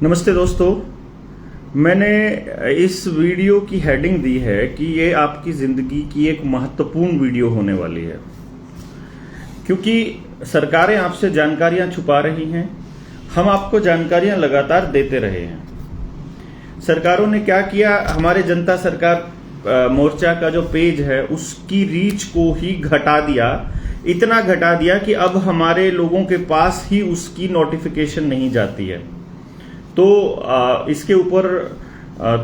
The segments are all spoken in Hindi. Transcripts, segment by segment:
नमस्ते दोस्तों। मैंने इस वीडियो की हेडिंग दी है कि ये आपकी ज़िंदगी की एक महत्वपूर्ण वीडियो होने वाली है, क्योंकि सरकारें आपसे जानकारियां छुपा रही हैं। हम आपको जानकारियां लगातार देते रहे हैं। सरकारों ने क्या किया, हमारे जनता सरकार मोर्चा का जो पेज है उसकी रीच को ही घटा दिया, इतना घटा दिया कि अब हमारे लोगों के पास ही उसकी नोटिफिकेशन नहीं जाती है। तो इसके ऊपर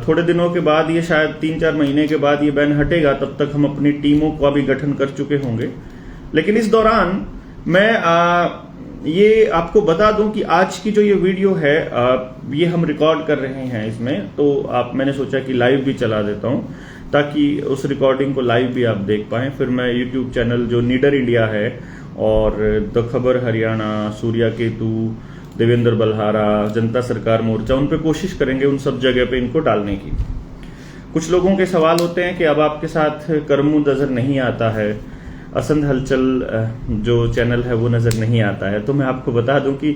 थोड़े दिनों के बाद, ये शायद 3-4 महीने के बाद ये बैन हटेगा, तब तक हम अपनी टीमों का भी गठन कर चुके होंगे। लेकिन इस दौरान मैं ये आपको बता दूं कि आज की जो ये वीडियो है ये हम रिकॉर्ड कर रहे हैं इसमें, तो मैंने सोचा कि लाइव भी चला देता हूं ताकि उस रिकॉर्डिंग को लाइव भी आप देख पाएं। फिर मैं यूट्यूब चैनल जो नीडर इंडिया है और द खबर हरियाणा, सूर्या केतु, देवेंद्र बल्हारा, जनता सरकार मोर्चा, उन पे कोशिश करेंगे उन सब जगह पे इनको डालने की। कुछ लोगों के सवाल होते हैं कि अब आपके साथ करमू नजर नहीं आता है, असंध हलचल जो चैनल है वो नजर नहीं आता है। तो मैं आपको बता दूं कि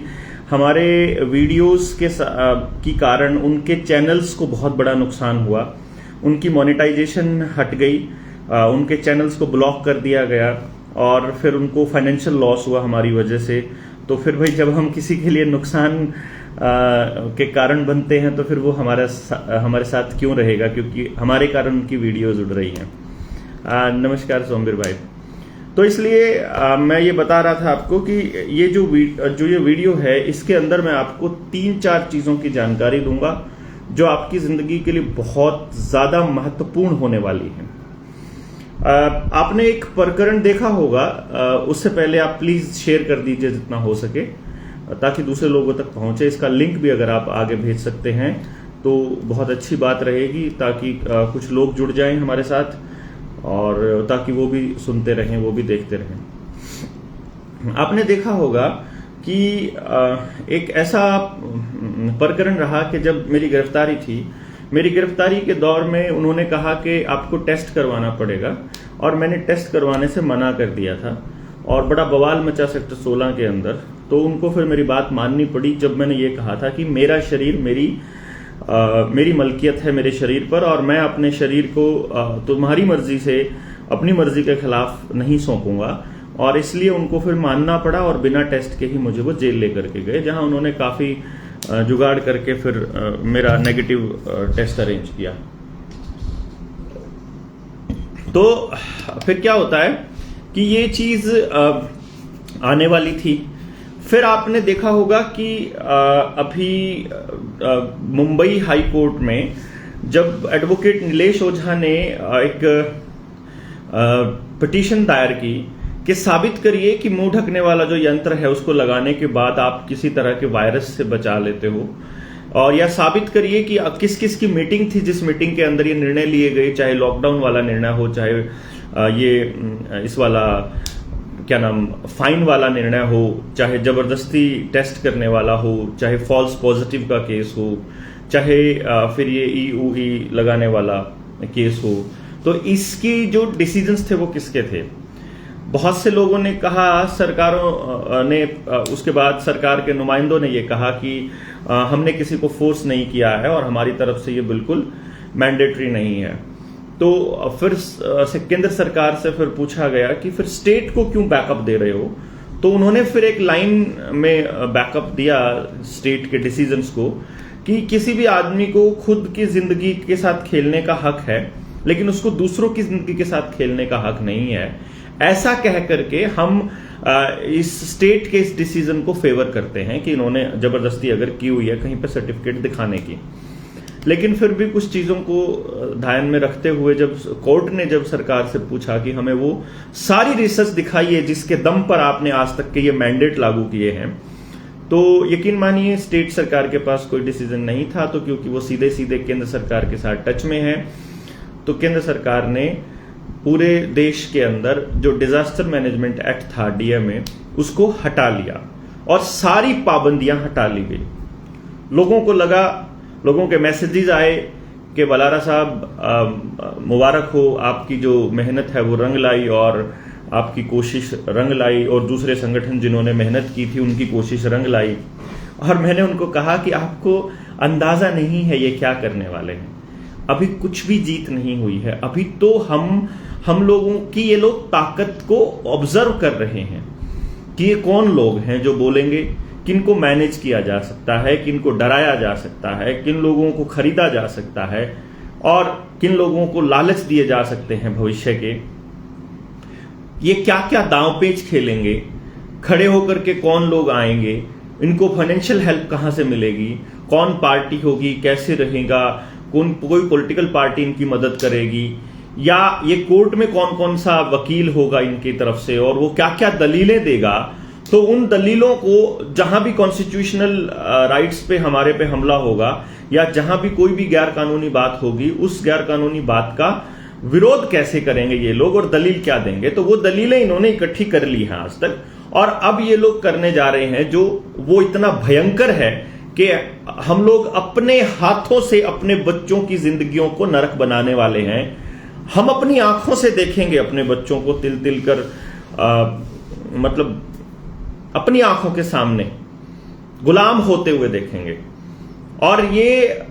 हमारे वीडियोस की कारण उनके चैनल्स को बहुत बड़ा नुकसान हुआ। उनकी मोनेटाइजेशन हट गई, उनके चैनल्स को ब्लॉक कर दिया गया और फिर उनको फाइनेंशियल लॉस हुआ हमारी वजह से। तो फिर भाई, जब हम किसी के लिए नुकसान के कारण बनते हैं तो फिर वो हमारे साथ क्यों रहेगा, क्योंकि हमारे कारण उनकी वीडियोज उड़ रही हैं। नमस्कार सोमवीर भाई। तो इसलिए मैं ये बता रहा था आपको कि ये जो ये वीडियो है, इसके अंदर मैं आपको 3-4 चीजों की जानकारी दूंगा जो आपकी जिंदगी के लिए बहुत ज्यादा महत्वपूर्ण होने वाली है। आपने एक प्रकरण देखा होगा, उससे पहले आप प्लीज शेयर कर दीजिए जितना हो सके ताकि दूसरे लोगों तक पहुंचे। इसका लिंक भी अगर आप आगे भेज सकते हैं तो बहुत अच्छी बात रहेगी, ताकि कुछ लोग जुड़ जाएं हमारे साथ और ताकि वो भी सुनते रहें, वो भी देखते रहें। आपने देखा होगा कि एक ऐसा प्रकरण रहा कि जब मेरी गिरफ्तारी थी, मेरी गिरफ्तारी के दौर में उन्होंने कहा कि आपको टेस्ट करवाना पड़ेगा और मैंने टेस्ट करवाने से मना कर दिया था और बड़ा बवाल मचा सेक्टर 16 के अंदर। तो उनको फिर मेरी बात माननी पड़ी जब मैंने ये कहा था कि मेरा शरीर मेरी मलकियत है मेरे शरीर पर, और मैं अपने शरीर को तुम्हारी मर्जी से, अपनी मर्जी के खिलाफ नहीं सौंपूंगा। और इसलिए उनको फिर मानना पड़ा और बिना टेस्ट के ही मुझे वो जेल लेकर के गए, जहां उन्होंने काफी जुगाड़ करके फिर मेरा नेगेटिव टेस्ट अरेंज किया। तो फिर क्या होता है कि ये चीज आने वाली थी। फिर आपने देखा होगा कि अभी मुंबई हाई कोर्ट में जब एडवोकेट नीलेश ओझा ने एक पिटीशन दायर की कि साबित करिए कि मुंह ढकने वाला जो यंत्र है उसको लगाने के बाद आप किसी तरह के वायरस से बचा लेते हो, और या साबित करिए कि किस किस की मीटिंग थी जिस मीटिंग के अंदर ये निर्णय लिए गए, चाहे लॉकडाउन वाला निर्णय हो, चाहे ये इस वाला क्या नाम फाइन वाला निर्णय हो, चाहे जबरदस्ती टेस्ट करने वाला हो, चाहे फॉल्स पॉजिटिव का केस हो, चाहे फिर ये ईयूई लगाने वाला केस हो। तो इसकी जो डिसीजंस थे वो किसके थे? बहुत से लोगों ने कहा, सरकारों ने, उसके बाद सरकार के नुमाइंदों ने ये कहा कि हमने किसी को फोर्स नहीं किया है और हमारी तरफ से ये बिल्कुल मैंडेटरी नहीं है। तो फिर केंद्र सरकार से फिर पूछा गया कि फिर स्टेट को क्यों बैकअप दे रहे हो? तो उन्होंने फिर एक लाइन में बैकअप दिया स्टेट के डिसीजंस को कि किसी भी आदमी को खुद की जिंदगी के साथ खेलने का हक है, लेकिन उसको दूसरों की जिंदगी के साथ खेलने का हक नहीं है। ऐसा कह करके हम इस स्टेट के इस डिसीजन को फेवर करते हैं कि इन्होंने जबरदस्ती अगर की हुई है कहीं पर सर्टिफिकेट दिखाने की। लेकिन फिर भी कुछ चीजों को ध्यान में रखते हुए जब कोर्ट ने जब सरकार से पूछा कि हमें वो सारी रिसर्च दिखाइए जिसके दम पर आपने आज तक के ये मैंडेट लागू किए हैं, तो यकीन मानिए स्टेट सरकार के पास कोई डिसीजन नहीं था। तो क्योंकि वो सीधे सीधे केंद्र सरकार के साथ टच में है, तो केंद्र सरकार ने पूरे देश के अंदर जो डिजास्टर मैनेजमेंट एक्ट था, डीएमए, उसको हटा लिया और सारी पाबंदियां हटा ली गई। लोगों को लगा, लोगों के मैसेजेस आए कि बलारा साहब मुबारक हो, आपकी जो मेहनत है वो रंग लाई और आपकी कोशिश रंग लाई, और दूसरे संगठन जिन्होंने मेहनत की थी उनकी कोशिश रंग लाई। और मैंने उनको कहा कि आपको अंदाजा नहीं है ये क्या करने वाले हैं। अभी कुछ भी जीत नहीं हुई है। अभी तो हम लोगों की ये लोग ताकत को ऑब्जर्व कर रहे हैं कि ये कौन लोग हैं जो बोलेंगे, किनको मैनेज किया जा सकता है, किनको डराया जा सकता है, किन लोगों को खरीदा जा सकता है और किन लोगों को लालच दिए जा सकते हैं भविष्य के। ये क्या क्या दांवपेच खेलेंगे, खड़े होकर के कौन लोग आएंगे, इनको फाइनेंशियल हेल्प कहां से मिलेगी, कौन पार्टी होगी, कैसे रहेगा, कोई पॉलिटिकल पार्टी इनकी मदद करेगी, या ये कोर्ट में कौन कौन सा वकील होगा इनकी तरफ से और वो क्या क्या दलीलें देगा। तो उन दलीलों को जहां भी कॉन्स्टिट्यूशनल राइट्स पे हमारे पे हमला होगा या जहां भी कोई भी गैर कानूनी बात होगी, उस गैर कानूनी बात का विरोध कैसे करेंगे ये लोग और दलील क्या देंगे। तो वो दलीलें इन्होंने इकट्ठी कर ली हैं आज तक, और अब ये लोग करने जा रहे हैं जो वो इतना भयंकर है कि हम लोग अपने हाथों से अपने बच्चों की जिंदगियों को नरक बनाने वाले हैं। हम अपनी आंखों से देखेंगे अपने बच्चों को तिल तिल कर मतलब अपनी आंखों के सामने गुलाम होते हुए देखेंगे, और ये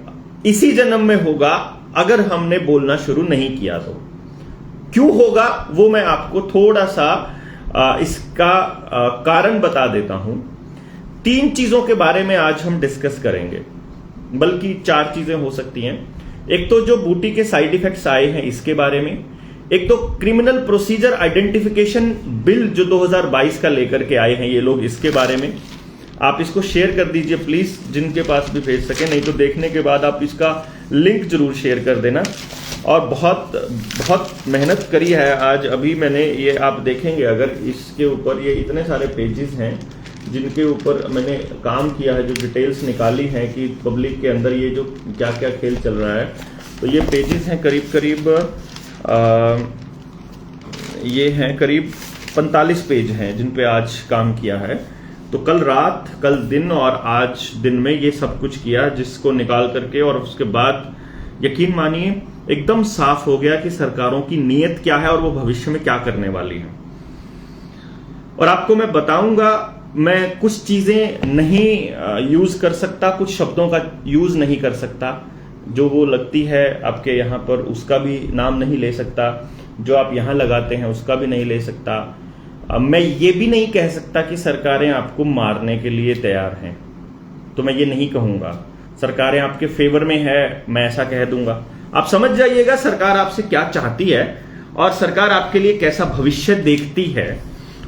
इसी जन्म में होगा अगर हमने बोलना शुरू नहीं किया तो। क्यों होगा वो मैं आपको थोड़ा सा इसका कारण बता देता हूं। 3 चीजों के बारे में आज हम डिस्कस करेंगे, बल्कि 4 चीजें हो सकती हैं। एक तो जो बूटी के साइड इफेक्ट्स आए हैं इसके बारे में, एक तो क्रिमिनल प्रोसीजर आइडेंटिफिकेशन बिल जो 2022 का लेकर के आए हैं ये लोग, इसके बारे में आप इसको शेयर कर दीजिए प्लीज, जिनके पास भी भेज सके, नहीं तो देखने के बाद आप इसका लिंक जरूर शेयर कर देना। और बहुत बहुत मेहनत करी है आज। अभी मैंने ये आप देखेंगे अगर इसके ऊपर ये इतने सारे पेजेस हैं जिनके ऊपर मैंने काम किया है, जो डिटेल्स निकाली है कि पब्लिक के अंदर ये जो क्या क्या खेल चल रहा है। तो ये पेजेस हैं करीब ये हैं करीब 45 पेज हैं जिन पे आज काम किया है। तो कल रात, कल दिन और आज दिन में ये सब कुछ किया, जिसको निकाल करके, और उसके बाद यकीन मानिए एकदम साफ हो गया कि सरकारों की नीयत क्या है और वो भविष्य में क्या करने वाली है। और आपको मैं बताऊंगा, मैं कुछ चीजें नहीं यूज कर सकता, कुछ शब्दों का यूज नहीं कर सकता, जो वो लगती है आपके यहां पर उसका भी नाम नहीं ले सकता, जो आप यहां लगाते हैं उसका भी नहीं ले सकता। मैं ये भी नहीं कह सकता कि सरकारें आपको मारने के लिए तैयार हैं, तो मैं ये नहीं कहूंगा। सरकारें आपके फेवर में है, मैं ऐसा कह दूंगा। आप समझ जाइएगा सरकार आपसे क्या चाहती है और सरकार आपके लिए कैसा भविष्य देखती है,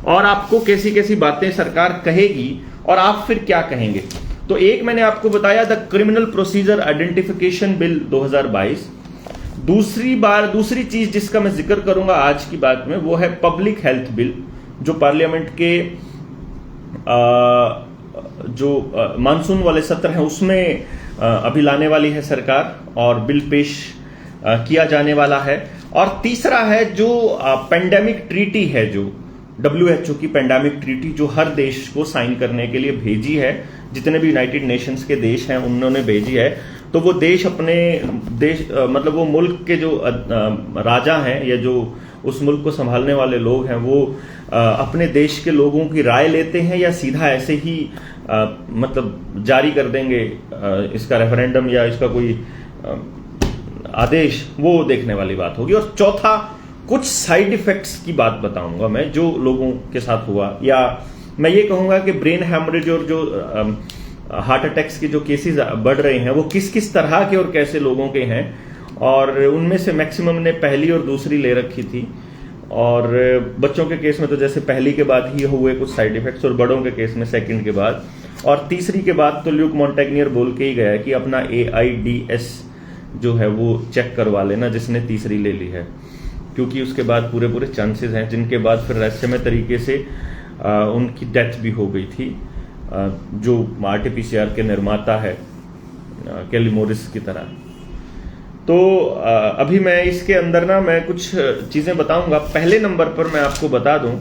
और आपको कैसी कैसी बातें सरकार कहेगी और आप फिर क्या कहेंगे। तो एक मैंने आपको बताया the criminal procedure identification bill 2022। दूसरी चीज जिसका मैं जिक्र करूंगा आज की बात में वो है पब्लिक हेल्थ बिल, जो पार्लियामेंट के जो मानसून वाले सत्र हैं उसमें अभी लाने वाली है सरकार, और बिल पेश किया जाने वाला है। और तीसरा है जो पेंडेमिक ट्रीटी है, जो WHO की पेंडेमिक ट्रीटी जो हर देश को साइन करने के लिए भेजी है, जितने भी यूनाइटेड नेशंस के देश हैं उन्होंने भेजी है। तो वो देश अपने देश मतलब वो मुल्क के जो राजा हैं या जो उस मुल्क को संभालने वाले लोग हैं, वो अपने देश के लोगों की राय लेते हैं या सीधा ऐसे ही मतलब जारी कर देंगे इसका रेफरेंडम या इसका कोई आदेश, वो देखने वाली बात होगी। और चौथा, कुछ साइड इफेक्ट्स की बात बताऊंगा मैं जो लोगों के साथ हुआ, या मैं ये कहूंगा कि ब्रेन हैमरेज और जो हार्ट अटैक्स के जो केसेस बढ़ रहे हैं वो किस किस तरह के और कैसे लोगों के हैं, और उनमें से मैक्सिमम ने पहली और दूसरी ले रखी थी। और बच्चों के केस में तो जैसे पहली के बाद ही हुए कुछ साइड इफेक्ट्स, और बड़ों के केस में सेकंड के बाद, और तीसरी के बाद तो ल्यूक मॉन्टेग्नियर बोल के ही गया कि अपना AIDS जो है वो चेक करवा लेना जिसने तीसरी ले ली है, क्योंकि उसके बाद पूरे चांसेस हैं, जिनके बाद फिर रहस्यमय तरीके से उनकी डेथ भी हो गई थी, जो RT-PCR के निर्माता है केली मोरिस की तरह। तो अभी मैं इसके अंदर ना मैं कुछ चीजें बताऊंगा। पहले नंबर पर मैं आपको बता दूं,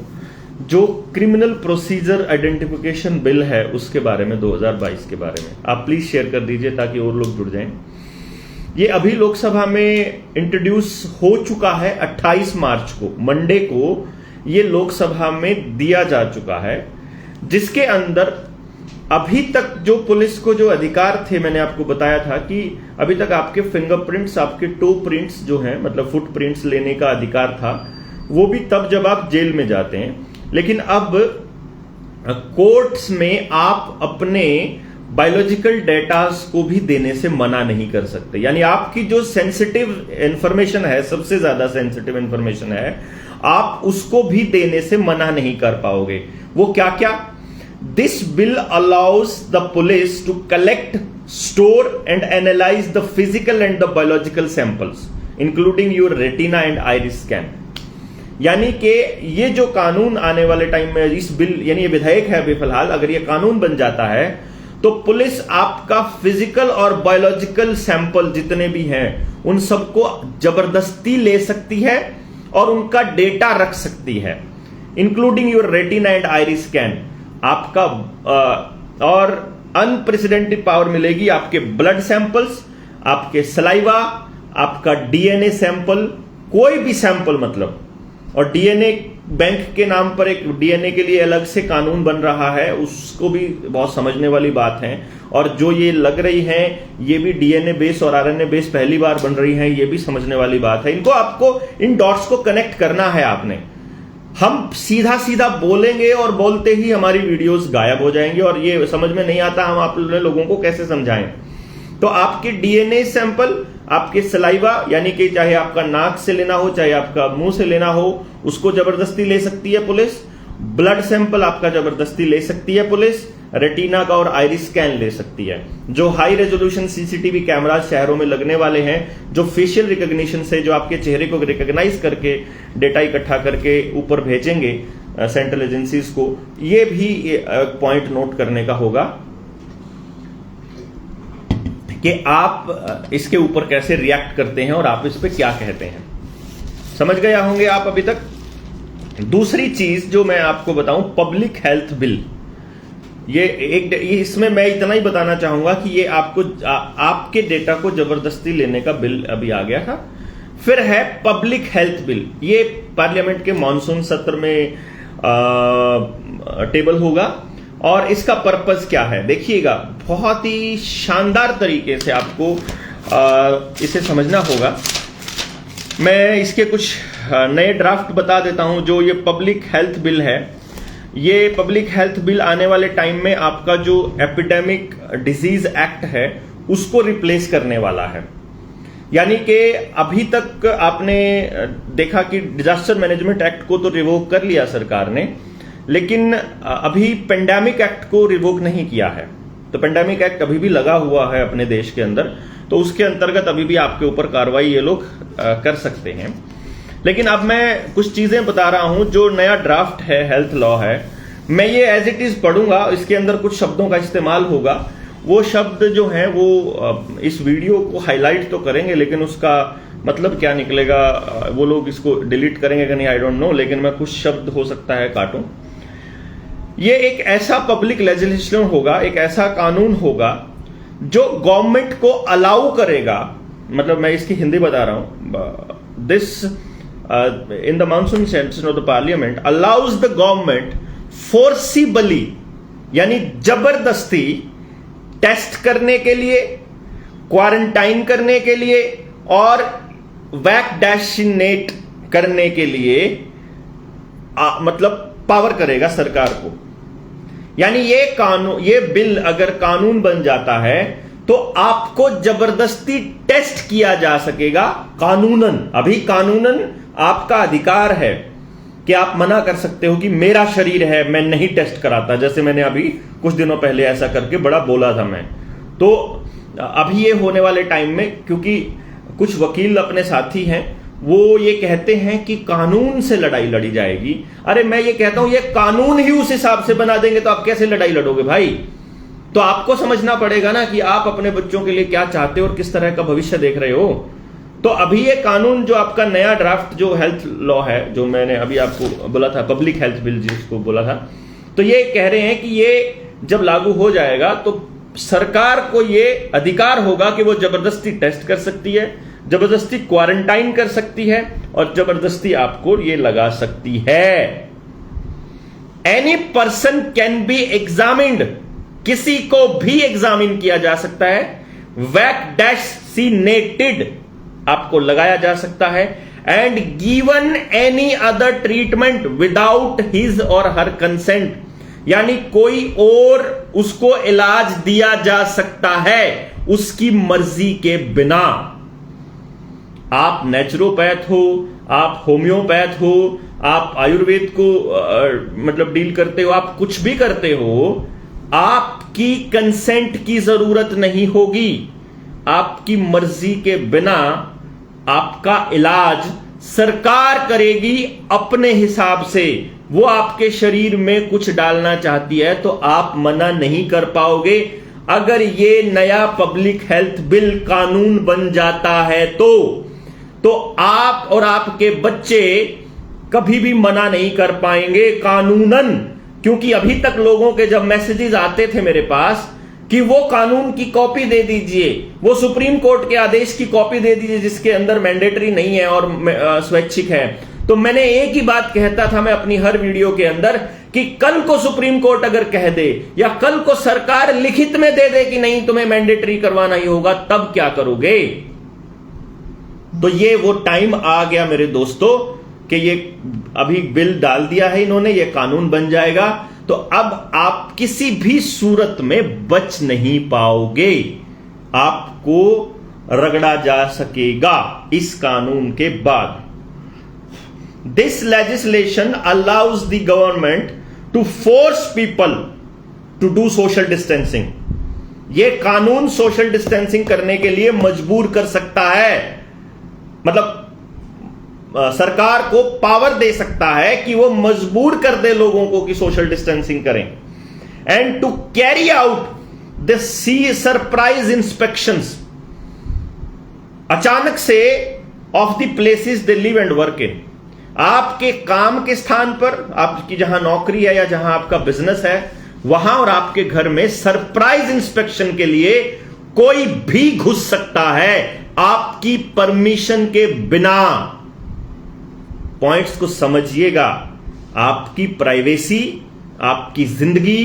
जो क्रिमिनल प्रोसीजर आइडेंटिफिकेशन बिल है उसके बारे में, 2022 के बारे में आप प्लीज शेयर कर दीजिए ताकि और लोग जुड़ जाएं। ये अभी लोकसभा में इंट्रोड्यूस हो चुका है, 28 मार्च को मंडे को ये लोकसभा में दिया जा चुका है, जिसके अंदर अभी तक जो पुलिस को जो अधिकार थे, मैंने आपको बताया था कि अभी तक आपके फिंगरप्रिंट्स, आपके टो प्रिंट्स जो हैं, मतलब फुटप्रिंट्स लेने का अधिकार था, वो भी तब जब आप जेल में जाते हैं। लेकिन अब कोर्ट्स में आप अपने बायोलॉजिकल डेटास को भी देने से मना नहीं कर सकते। यानी आपकी जो सेंसिटिव इंफॉर्मेशन है, सबसे ज्यादा सेंसिटिव इंफॉर्मेशन है, आप उसको भी देने से मना नहीं कर पाओगे। वो क्या क्या? This bill allows the police to collect, store and analyse the physical and the biological samples including your retina and iris scan. यानी कि ये जो कानून आने वाले टाइम में, इस बिल, यानी ये विधेयक है अभी फिलहाल, अगर ये कानून बन जाता है तो पुलिस आपका फिजिकल और बायोलॉजिकल सैंपल जितने भी हैं उन सबको जबरदस्ती ले सकती है और उनका डेटा रख सकती है, including your retina and iris scan. आपका और अनप्रेसिडेंटेड पावर मिलेगी आपके ब्लड सैंपल्स, आपके सलाइवा, आपका डीएनए सैंपल, कोई भी सैंपल मतलब। और डीएनए बैंक के नाम पर एक डीएनए के लिए अलग से कानून बन रहा है, उसको भी बहुत समझने वाली बात है। और जो ये लग रही है, ये भी डीएनए बेस और आरएनए बेस पहली बार बन रही है, ये भी समझने वाली बात है। इनको आपको, इन डॉट्स को कनेक्ट करना है आपने। हम सीधा सीधा बोलेंगे और बोलते ही हमारी वीडियोस गायब हो जाएंगे और ये समझ में नहीं आता हम आप लोगों को कैसे समझाएं। तो आपके डीएनए सैंपल, आपके सलाइवा, यानी कि चाहे आपका नाक से लेना हो चाहे आपका मुंह से लेना हो, उसको जबरदस्ती ले सकती है पुलिस। ब्लड सैंपल आपका जबरदस्ती ले सकती है पुलिस। रेटिना का और आइरिस स्कैन ले सकती है। जो हाई रेजोल्यूशन सीसीटीवी कैमरास शहरों में लगने वाले हैं, जो फेशियल रिकॉग्निशन से जो आपके चेहरे को रिकॉग्नाइज करके डेटा इकट्ठा करके ऊपर भेजेंगे सेंट्रल एजेंसीज को, ये भी पॉइंट नोट करने का होगा कि आप इसके ऊपर कैसे रिएक्ट करते हैं और आप इस पे क्या कहते हैं। समझ गए होंगे आप अभी तक। दूसरी चीज जो मैं आपको बताऊं, पब्लिक हेल्थ बिल। ये इसमें मैं इतना ही बताना चाहूंगा कि ये आपको आपके डेटा को जबरदस्ती लेने का बिल अभी आ गया था। फिर है पब्लिक हेल्थ बिल। ये पार्लियामेंट के मॉनसून सत्र में टेबल होगा और इसका पर्पस क्या है देखिएगा, बहुत ही शानदार तरीके से आपको इसे समझना होगा। मैं इसके कुछ नए ड्राफ्ट बता देता हूं। जो ये पब्लिक हेल्थ बिल है, ये पब्लिक हेल्थ बिल आने वाले टाइम में आपका जो एपिडेमिक डिजीज एक्ट है उसको रिप्लेस करने वाला है। यानी कि अभी तक आपने देखा कि डिजास्टर मैनेजमेंट एक्ट को तो रिवोक कर लिया सरकार ने, लेकिन अभी पेंडेमिक एक्ट को रिवोक नहीं किया है। तो पेंडेमिक एक्ट अभी भी लगा हुआ है अपने देश के अंदर, तो उसके अंतर्गत अभी भी आपके ऊपर कार्रवाई ये लोग कर सकते हैं। लेकिन अब मैं कुछ चीजें बता रहा हूं। जो नया ड्राफ्ट है, हेल्थ लॉ है, मैं ये एज इट इज पढ़ूंगा। इसके अंदर कुछ शब्दों का इस्तेमाल होगा। वो शब्द जो हैं वो इस वीडियो को हाईलाइट तो करेंगे, लेकिन उसका मतलब क्या निकलेगा वो लोग इसको डिलीट करेंगे कि नहीं, आई डोंट नो। लेकिन मैं कुछ शब्द हो सकता है काटूं। ये एक ऐसा पब्लिक लेजिस्लेशन होगा, एक ऐसा कानून होगा जो गवर्नमेंट को अलाउ करेगा, मतलब मैं इसकी हिंदी बता रहा हूं। This in the monsoon session of the parliament allows the government forcibly, यानी जबरदस्ती टेस्ट करने के लिए, क्वारंटाइन करने के लिए और वैक्सीनेट करने के लिए मतलब पावर करेगा सरकार को। यानी ये कानून, ये बिल अगर कानून बन जाता है तो आपको जबरदस्ती टेस्ट किया जा सकेगा कानूनन। अभी कानूनन आपका अधिकार है कि आप मना कर सकते हो कि मेरा शरीर है, मैं नहीं टेस्ट कराता, जैसे मैंने अभी कुछ दिनों पहले ऐसा करके बड़ा बोला था मैं। तो अभी ये होने वाले टाइम में, क्योंकि कुछ वकील अपने साथी हैं, वो ये कहते हैं कि कानून से लड़ाई लड़ी जाएगी। अरे मैं ये कहता हूं ये कानून ही उस हिसाब से बना देंगे तो आप कैसे लड़ाई लड़ोगे भाई? तो आपको समझना पड़ेगा ना कि आप अपने बच्चों के लिए क्या चाहते हो और किस तरह का भविष्य देख रहे हो। तो अभी ये कानून जो आपका नया ड्राफ्ट जो हेल्थ लॉ है, जो मैंने अभी आपको बोला था पब्लिक हेल्थ बिल जिसको बोला था, तो ये कह रहे हैं कि ये जब लागू हो जाएगा तो सरकार को ये अधिकार होगा कि वो जबरदस्ती टेस्ट कर सकती है, जबरदस्ती क्वारंटाइन कर सकती है और जबरदस्ती आपको ये लगा सकती है। Any person can be examined किसी को भी एग्जामिन किया जा सकता है, वैक्सीनेटेड आपको लगाया जा सकता है, and given any other treatment without his और हर कंसेंट, यानी कोई और उसको इलाज दिया जा सकता है उसकी मर्जी के बिना। आप नेचुरोपैथ हो, आप होम्योपैथ हो, आप आयुर्वेद को मतलब डील करते हो, आप कुछ भी करते हो, आपकी कंसेंट की जरूरत नहीं होगी। आपकी मर्जी के बिना आपका इलाज सरकार करेगी अपने हिसाब से। वो आपके शरीर में कुछ डालना चाहती है तो आप मना नहीं कर पाओगे। अगर ये नया पब्लिक हेल्थ बिल कानून बन जाता है तो आप और आपके बच्चे कभी भी मना नहीं कर पाएंगे कानूनन, क्योंकि अभी तक लोगों के जब मैसेजेस आते थे मेरे पास कि वो कानून की कॉपी दे दीजिए, वो सुप्रीम कोर्ट के आदेश की कॉपी दे दीजिए जिसके अंदर मैंडेटरी नहीं है और स्वैच्छिक है, तो मैंने एक ही बात कहता था मैं अपनी हर वीडियो के अंदर कि कल को सुप्रीम कोर्ट अगर कह दे या कल को सरकार लिखित में दे दे कि नहीं तुम्हें मैंडेटरी करवाना ही होगा, तब क्या करोगे। तो ये वो टाइम आ गया मेरे दोस्तों कि ये अभी बिल डाल दिया है इन्होंने, ये कानून बन जाएगा, तो अब आप किसी भी सूरत में बच नहीं पाओगे, आपको रगड़ा जा सकेगा इस कानून के बाद। This legislation allows the government to force people to do social distancing. यह कानून सोशल डिस्टेंसिंग करने के लिए मजबूर कर सकता है, मतलब सरकार को पावर दे सकता है कि वो मजबूर कर दे लोगों को कि सोशल डिस्टेंसिंग करें। And to carry out the surprise inspections, अचानक से of the places they live and work in, आपके काम के स्थान पर, आपकी जहां नौकरी है या जहां आपका बिजनेस है वहां और आपके घर में सरप्राइज इंस्पेक्शन के लिए कोई भी घुस सकता है आपकी परमिशन के बिना। पॉइंट्स को समझिएगा, आपकी प्राइवेसी, आपकी जिंदगी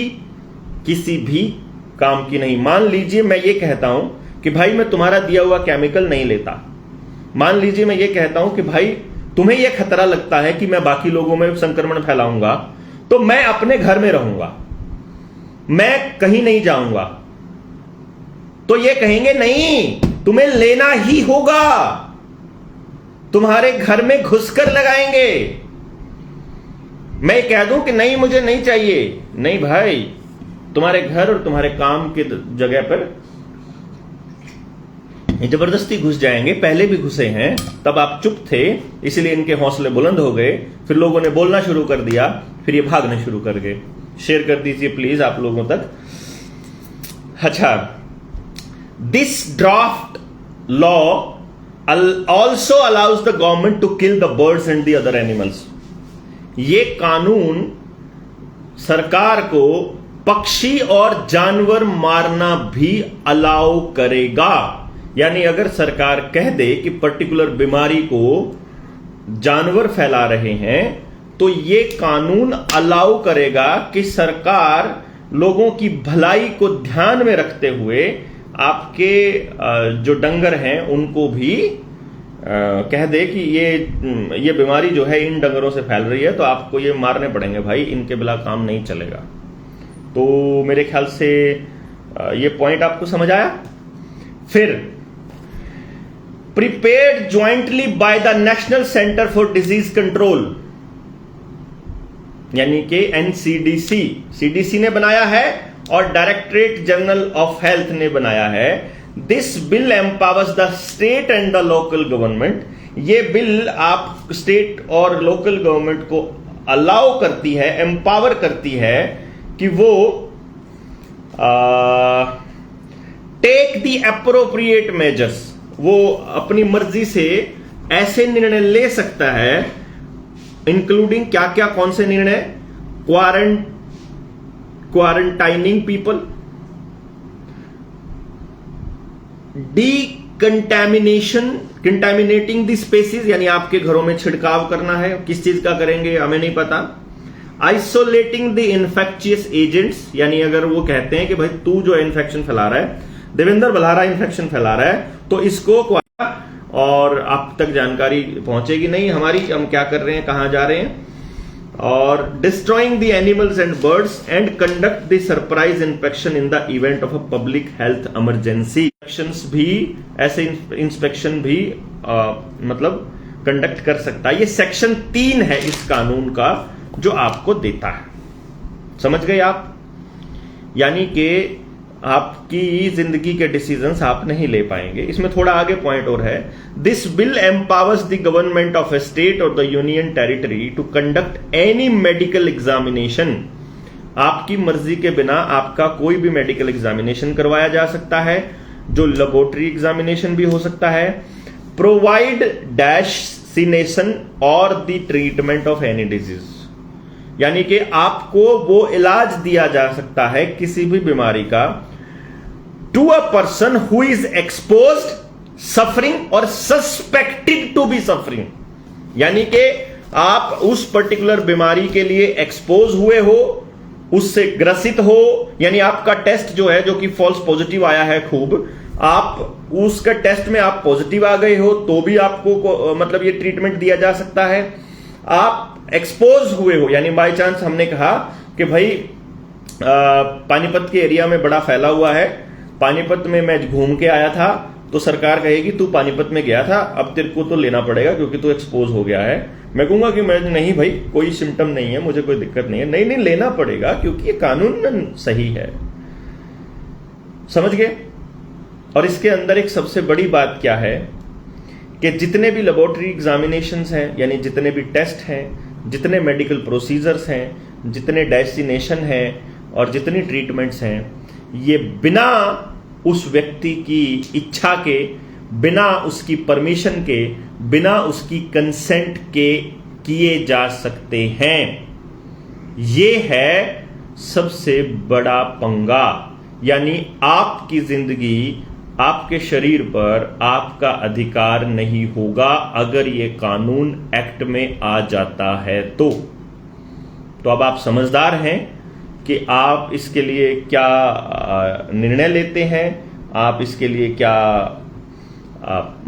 किसी भी काम की नहीं। मान लीजिए मैं ये कहता हूं कि भाई मैं तुम्हारा दिया हुआ केमिकल नहीं लेता, मान लीजिए मैं ये कहता हूं कि भाई तुम्हें यह खतरा लगता है कि मैं बाकी लोगों में संक्रमण फैलाऊंगा, तो मैं अपने घर में रहूंगा, मैं कहीं नहीं जाऊंगा, तो ये कहेंगे नहीं तुम्हें लेना ही होगा, तुम्हारे घर में घुसकर लगाएंगे। मैं कह दूं कि नहीं मुझे नहीं चाहिए, नहीं भाई, तुम्हारे घर और तुम्हारे काम की जगह पर जबरदस्ती घुस जाएंगे। पहले भी घुसे हैं, तब आप चुप थे, इसलिए इनके हौसले बुलंद हो गए, फिर लोगों ने बोलना शुरू कर दिया, फिर ये भागने शुरू कर गए। शेयर कर दीजिए प्लीज आप लोगों तक। अच्छा, this draft law also allows the government to kill the birds and the other animals। ये कानून सरकार को पक्षी और जानवर मारना भी अलाउ करेगा। यानी अगर सरकार कह दे कि पर्टिकुलर बीमारी को जानवर फैला रहे हैं, तो ये कानून अलाउ करेगा कि सरकार लोगों की भलाई को ध्यान में रखते हुए आपके जो डंगर हैं उनको भी कह दे कि ये बीमारी जो है इन डंगरों से फैल रही है, तो आपको ये मारने पड़ेंगे भाई, इनके बिना काम नहीं चलेगा। तो मेरे ख्याल से ये पॉइंट आपको समझ आया। फिर prepared jointly by the national centre for disease control, यानी कि एनसीडीसी, सीडीसी ने बनाया है और डायरेक्टरेट जनरल ऑफ हेल्थ ने बनाया है। This bill empowers the state and the local government. ये बिल आप स्टेट और लोकल गवर्नमेंट को अलाउ करती है, एम्पावर करती है कि वो टेक द एप्रोप्रिएट मेजर्स, वो अपनी मर्जी से ऐसे निर्णय ले सकता है, इंक्लूडिंग क्या क्या, कौन से निर्णय, quarantining people, contaminating the species, यानी आपके घरों में छिड़काव करना है, किस चीज का करेंगे हमें नहीं पता, आइसोलेटिंग द इन्फेक्शियस एजेंट्स, यानी अगर वो कहते हैं कि भाई तू जो इन्फेक्शन फैला रहा है, देवेंद्र बल्हारा इन्फेक्शन फैला रहा है, तो इसको और आप तक जानकारी पहुंचेगी नहीं हमारी, हम क्या कर रहे हैं, कहां जा रहे हैं। और destroying the animals and birds and conduct the surprise inspection in the event of a public health emergency. Inspections भी, ऐसे इंस्पेक्शन भी मतलब कंडक्ट कर सकता है। ये सेक्शन 3 है इस कानून का जो आपको देता है, समझ गए आप। यानी कि आपकी जिंदगी के डिसीजंस आप नहीं ले पाएंगे। इसमें थोड़ा आगे पॉइंट और है, this bill empowers the government of a state और the union territory to conduct any medical examination. आपकी मर्जी के बिना आपका कोई भी मेडिकल एग्जामिनेशन करवाया जा सकता है, जो लेबोरेटरी एग्जामिनेशन भी हो सकता है। प्रोवाइड डैशिनेशन और the treatment of any disease, यानी कि आपको वो इलाज दिया जा सकता है किसी भी बीमारी का, to a person who is exposed, suffering और सस्पेक्टेड टू बी सफरिंग। यानी कि आप उस पर्टिकुलर बीमारी के लिए एक्सपोज हुए हो, उससे ग्रसित हो, यानी आपका टेस्ट जो है, जो कि फॉल्स पॉजिटिव आया है खूब, आप उसका टेस्ट में आप पॉजिटिव आ गए हो तो भी आपको मतलब ये ट्रीटमेंट दिया जा सकता है। आप एक्सपोज हुए हो, यानी बाय चांस हमने कहा कि भाई पानीपत के एरिया में बड़ा फैला हुआ है, पानीपत में मैं घूम के आया था, तो सरकार कहेगी तू पानीपत में गया था, अब तेरे को तो लेना पड़ेगा क्योंकि तू एक्सपोज हो गया है। मैं कहूंगा कि मैं नहीं भाई, कोई सिम्टम नहीं है, मुझे कोई दिक्कत नहीं है। नहीं लेना पड़ेगा क्योंकि ये कानून सही है, समझ गए। और इसके अंदर एक सबसे बड़ी बात क्या है कि जितने भी लेबोरेटरी एग्जामिनेशंस हैं, यानी जितने भी टेस्ट हैं, जितने मेडिकल प्रोसीजर्स हैं, जितने डेस्टिनेशन हैं और जितनी ट्रीटमेंट्स हैं, ये बिना उस व्यक्ति की इच्छा के, बिना उसकी परमिशन के, बिना उसकी कंसेंट के किए जा सकते हैं। ये है सबसे बड़ा पंगा, यानी आपकी जिंदगी, आपके शरीर पर आपका अधिकार नहीं होगा अगर ये कानून एक्ट में आ जाता है तो अब आप समझदार हैं कि आप इसके लिए क्या निर्णय लेते हैं, आप इसके लिए क्या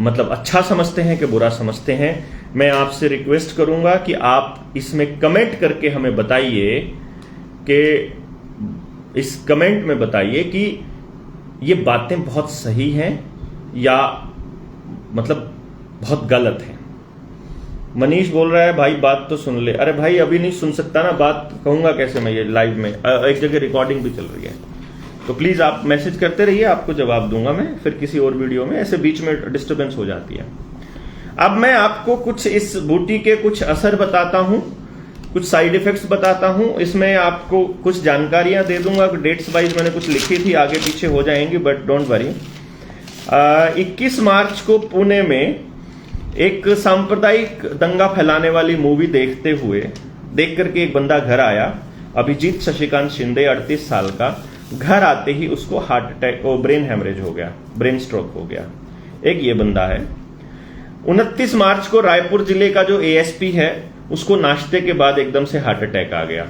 मतलब अच्छा समझते हैं कि बुरा समझते हैं। मैं आपसे रिक्वेस्ट करूंगा कि आप इसमें कमेंट करके हमें बताइए, कि इस कमेंट में बताइए कि ये बातें बहुत सही हैं या मतलब बहुत गलत हैं। मनीष बोल रहा है भाई बात तो सुन ले। अरे भाई अभी नहीं सुन सकता ना, बात कहूंगा कैसे मैं, ये लाइव में एक जगह रिकॉर्डिंग भी चल रही है। तो प्लीज आप मैसेज करते रहिए, आपको जवाब दूंगा मैं फिर किसी और वीडियो में, ऐसे बीच में डिस्टर्बेंस हो जाती है। अब मैं आपको कुछ इस बूटी के कुछ असर बताता हूं, कुछ साइड इफेक्ट्स बताता हूं, इसमें आपको कुछ जानकारियां दे दूंगा। डेट्स वाइज मैंने कुछ लिखी थी, आगे पीछे हो जाएंगी, बट डोंट वरी। 21 मार्च को पुणे में एक सांप्रदायिक दंगा फैलाने वाली मूवी देख करके एक बंदा घर आया, अभिजीत शशिकांत शिंदे 38 साल का। घर आते ही उसको हार्ट अटैक और ब्रेन हेमरेज हो गया, ब्रेन स्ट्रोक हो गया। एक ये बंदा है। 29 मार्च को रायपुर जिले का जो एएसपी है, उसको नाश्ते के बाद एकदम से हार्ट अटैक आ गया।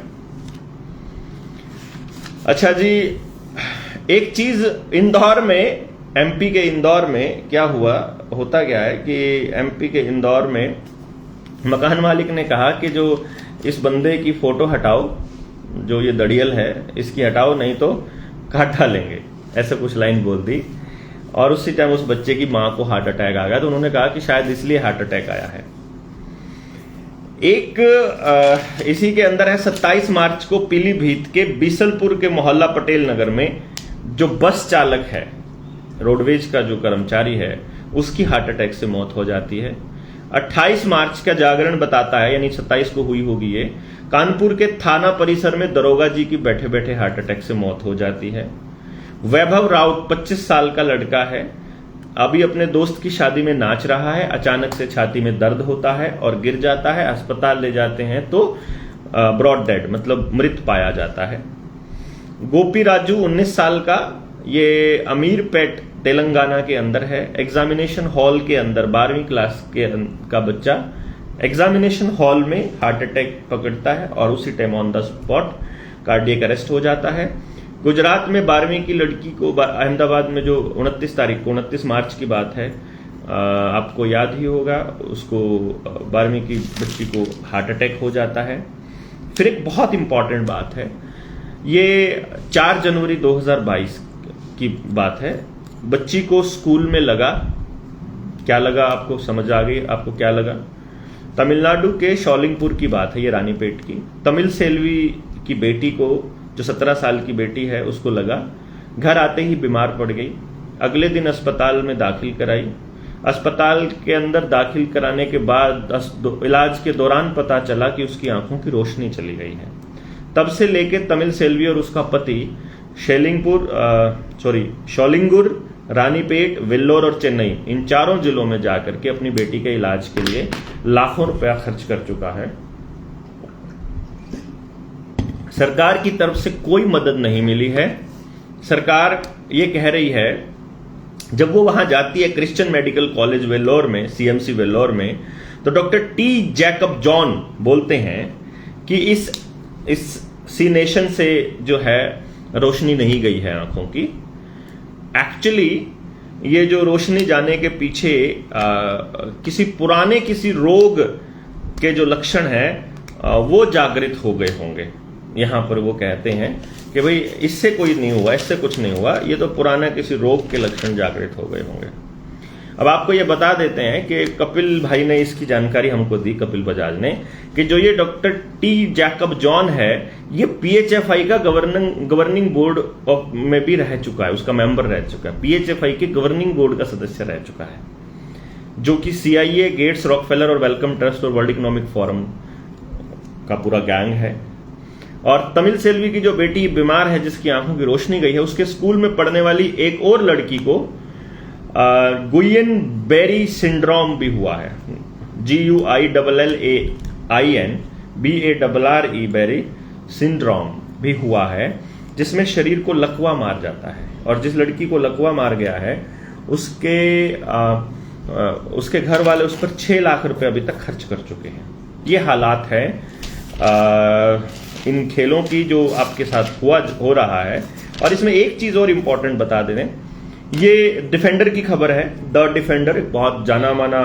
अच्छा जी, एक चीज इंदौर में, एमपी के इंदौर में क्या हुआ, होता क्या है कि एमपी के इंदौर में मकान मालिक ने कहा कि जो इस बंदे की फोटो हटाओ, जो ये दड़ियल है इसकी हटाओ, नहीं तो काट डालेंगे, ऐसा कुछ लाइन बोल दी। और उसी टाइम उस बच्चे की मां को हार्ट अटैक आ गया, तो उन्होंने कहा कि शायद इसलिए हार्ट अटैक आया है। एक इसी के अंदर है 27 मार्च को पीलीभीत के बीसलपुर के मोहल्ला पटेल नगर में जो बस चालक है, रोडवेज का जो कर्मचारी है, उसकी हार्ट अटैक से मौत हो जाती है। 28 मार्च का जागरण बताता है, यानी 27 को हुई होगी ये, कानपुर के थाना परिसर में दरोगा जी की बैठे बैठे हार्ट अटैक से मौत हो जाती है। वैभव राउत 25 साल का लड़का है, अभी अपने दोस्त की शादी में नाच रहा है, अचानक से छाती में दर्द होता है और गिर जाता है। अस्पताल ले जाते हैं तो ब्रॉड डेड मतलब मृत पाया जाता है। गोपी राजू 19 साल का, ये अमीरपेट तेलंगाना के अंदर है। एग्जामिनेशन हॉल के अंदर 12वीं क्लास का बच्चा एग्जामिनेशन हॉल में हार्ट अटैक पकड़ता है और उसी time on the spot cardiac arrest हो जाता है। गुजरात में 12वीं की लड़की को अहमदाबाद में, जो 29 मार्च की बात है, आपको याद ही होगा, उसको 12वीं की बच्ची को हार्ट अटैक हो जाता है। फिर एक बहुत इंपॉर्टेंट बात है, ये 4 जनवरी 2022 की बात है। बच्ची को स्कूल में लगा, क्या लगा आपको समझ आ गई? आपको क्या लगा? तमिलनाडु के शॉलिंगपुर की बात है, ये रानीपेट की। तमिल सेल्वी की बेटी को, जो 17 साल की बेटी है, उसको लगा। घर आते ही बीमार पड़ गई। अगले दिन अस्पताल में दाखिल कराई। अस्पताल के अंदर दाखिल कराने के बाद इलाज के दौरान पता चला कि उसकी आंखों की रोशनी चली गई है। तब से लेके तमिल सेल्वी और उसका पति शॉलिंगुर, रानीपेट, वेल्लोर और चेन्नई, इन 4 जिलों में जाकर के अपनी बेटी के इलाज के लिए लाखों रुपया खर्च कर चुका है। सरकार की तरफ से कोई मदद नहीं मिली है। सरकार ये कह रही है, जब वो वहां जाती है क्रिश्चियन मेडिकल कॉलेज वेल्लोर में, सीएमसी वेल्लोर में, तो डॉक्टर टी जैकब जॉन बोलते हैं कि इस सीनेशन से जो है रोशनी नहीं गई है आंखों की। एक्चुअली ये जो रोशनी जाने के पीछे किसी रोग के जो लक्षण है वो जागृत हो गए होंगे। यहां पर वो कहते हैं कि भाई इससे कोई नहीं हुआ, इससे कुछ नहीं हुआ, ये तो पुराना किसी रोग के लक्षण जागृत हो गए होंगे। अब आपको ये बता देते हैं कि कपिल भाई ने इसकी जानकारी हमको दी, कपिल बजाज ने, कि जो ये डॉक्टर टी जैकब जॉन है, ये पीएचएफआई का गवर्निंग बोर्ड में भी रह चुका है, उसका मेंबर रह चुका है, पीएचएफआई के गवर्निंग बोर्ड का सदस्य रह चुका है, जो कि सीआईए, गेट्स, रॉकफेलर और वेलकम ट्रस्ट और वर्ल्ड इकोनॉमिक फोरम का पूरा गैंग है। और तमिल सेल्वी की जो बेटी बीमार है, जिसकी आंखों की रोशनी गई है, उसके स्कूल में पढ़ने वाली एक और लड़की को गुयन बेरी सिंड्रोम भी हुआ है, GUILLAIN बेरी सिंड्रोम भी हुआ है, जिसमें शरीर को लकवा मार जाता है। और जिस लड़की को लकवा मार गया है, उसके घर वाले उस पर 6 लाख रुपए अभी तक खर्च कर चुके हैं। ये हालात है इन खेलों की जो आपके साथ हो रहा है। और इसमें एक चीज और इंपॉर्टेंट बता दें, ये डिफेंडर की खबर है। द डिफेंडर एक बहुत जाना माना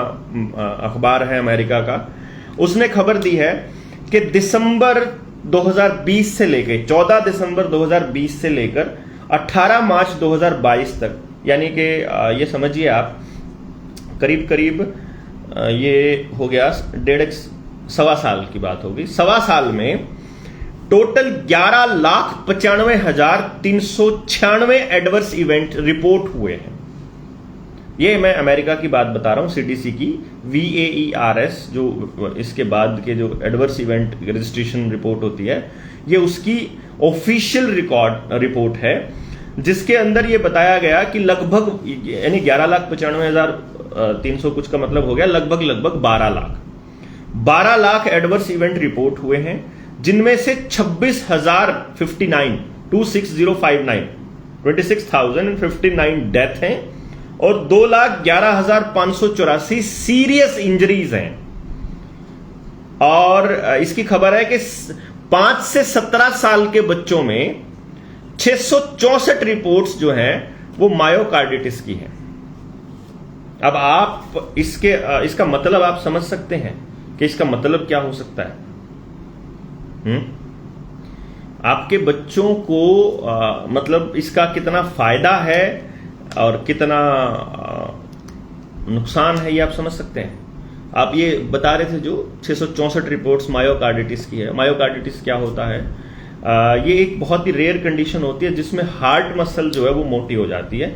अखबार है अमेरिका का। उसने खबर दी है कि दिसंबर 2020 से लेकर 14 दिसंबर 2020 से लेकर 18 मार्च 2022 तक, यानी कि ये समझिए आप करीब ये हो गया 1.5 साल की बात होगी। 1.25 साल में टोटल 11,95,396 एडवर्स इवेंट रिपोर्ट हुए हैं। ये मैं अमेरिका की बात बता रहा हूं, सीडीसी की VAERS, जो इसके बाद के जो एडवर्स इवेंट रजिस्ट्रेशन रिपोर्ट होती है, ये उसकी ऑफिशियल रिपोर्ट है, जिसके अंदर ये बताया गया कि लगभग, यानी 11,95,300 कुछ का मतलब हो गया लगभग 12 लाख एडवर्स इवेंट रिपोर्ट हुए हैं, जिनमें से 26,059 डेथ हैं और 2,11,584 सीरियस इंजरीज हैं। और इसकी खबर है कि 5 से 17 साल के बच्चों में 664 रिपोर्ट्स जो हैं वो मायोकार्डिटिस की हैं। अब आप इसका मतलब आप समझ सकते हैं कि इसका मतलब क्या हो सकता है। आपके बच्चों को मतलब इसका कितना फायदा है और कितना नुकसान है, ये आप समझ सकते हैं। आप ये बता रहे थे जो 664 रिपोर्ट्स मायोकार्डिटिस की है। मायोकार्डिटिस क्या होता है? ये एक बहुत ही रेयर कंडीशन होती है जिसमें हार्ट मसल जो है वो मोटी हो जाती है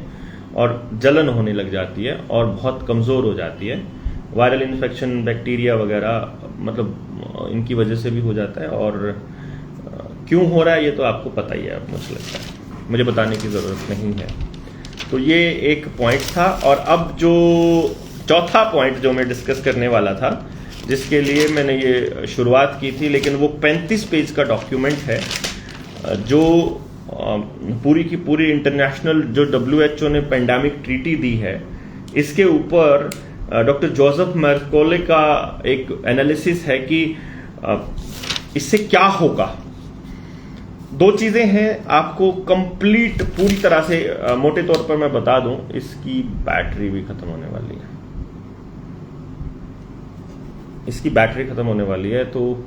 और जलन होने लग जाती है और बहुत कमजोर हो जाती है। वायरल इन्फेक्शन, बैक्टीरिया वगैरह, मतलब इनकी वजह से भी हो जाता है। और क्यों हो रहा है ये तो आपको पता ही है, मुझे लगता है, मुझे बताने की जरूरत नहीं है। तो ये एक पॉइंट था। और अब जो चौथा पॉइंट जो मैं डिस्कस करने वाला था, जिसके लिए मैंने ये शुरुआत की थी, लेकिन वो 35 पेज का डॉक्यूमेंट है जो पूरी की पूरी इंटरनेशनल जो WHO ने पेंडेमिक ट्रीटी दी है, इसके ऊपर डॉक्टर जोसेफ मर्कोले का एक एनालिसिस है कि इससे क्या होगा। दो चीजें हैं, आपको कंप्लीट पूरी तरह से मोटे तौर पर मैं बता दूं, इसकी बैटरी भी खत्म होने वाली है, इसकी बैटरी खत्म होने वाली है, तो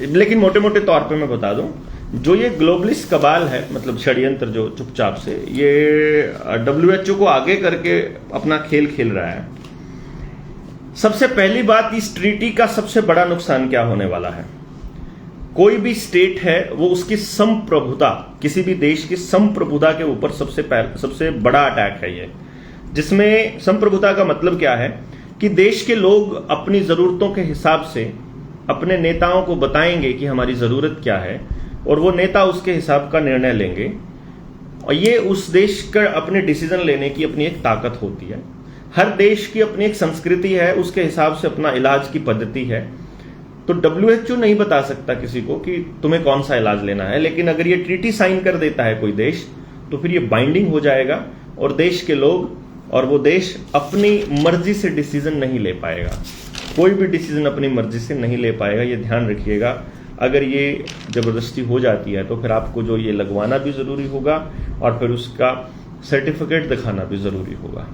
लेकिन मोटे मोटे तौर पे मैं बता दूं, जो ये ग्लोबलिस्ट कबाल है, मतलब षड्यंत्र जो चुपचाप से ये WHO को आगे करके अपना खेल खेल रहा है। सबसे पहली बात, इस ट्रीटी का सबसे बड़ा नुकसान क्या होने वाला है। कोई भी स्टेट है वो उसकी संप्रभुता, किसी भी देश की संप्रभुता के ऊपर सबसे बड़ा अटैक है ये, जिसमें संप्रभुता का मतलब क्या है कि देश के लोग अपनी जरूरतों के हिसाब से अपने नेताओं को बताएंगे कि हमारी जरूरत क्या है, और वो नेता उसके हिसाब का निर्णय लेंगे, और ये उस देश का अपने डिसीजन लेने की अपनी एक ताकत होती है। हर देश की अपनी एक संस्कृति है, उसके हिसाब से अपना इलाज की पद्धति है। तो WHO नहीं बता सकता किसी को कि तुम्हें कौन सा इलाज लेना है, लेकिन अगर ये ट्रीटी साइन कर देता है कोई देश, तो फिर ये बाइंडिंग हो जाएगा और देश के लोग और वो देश अपनी मर्जी से डिसीजन नहीं ले पाएगा। कोई भी डिसीजन अपनी मर्जी से नहीं ले पाएगा, ये ध्यान रखिएगा। अगर ये जबरदस्ती हो जाती है तो फिर आपको जो ये लगवाना भी जरूरी होगा और फिर उसका सर्टिफिकेट दिखाना भी जरूरी होगा।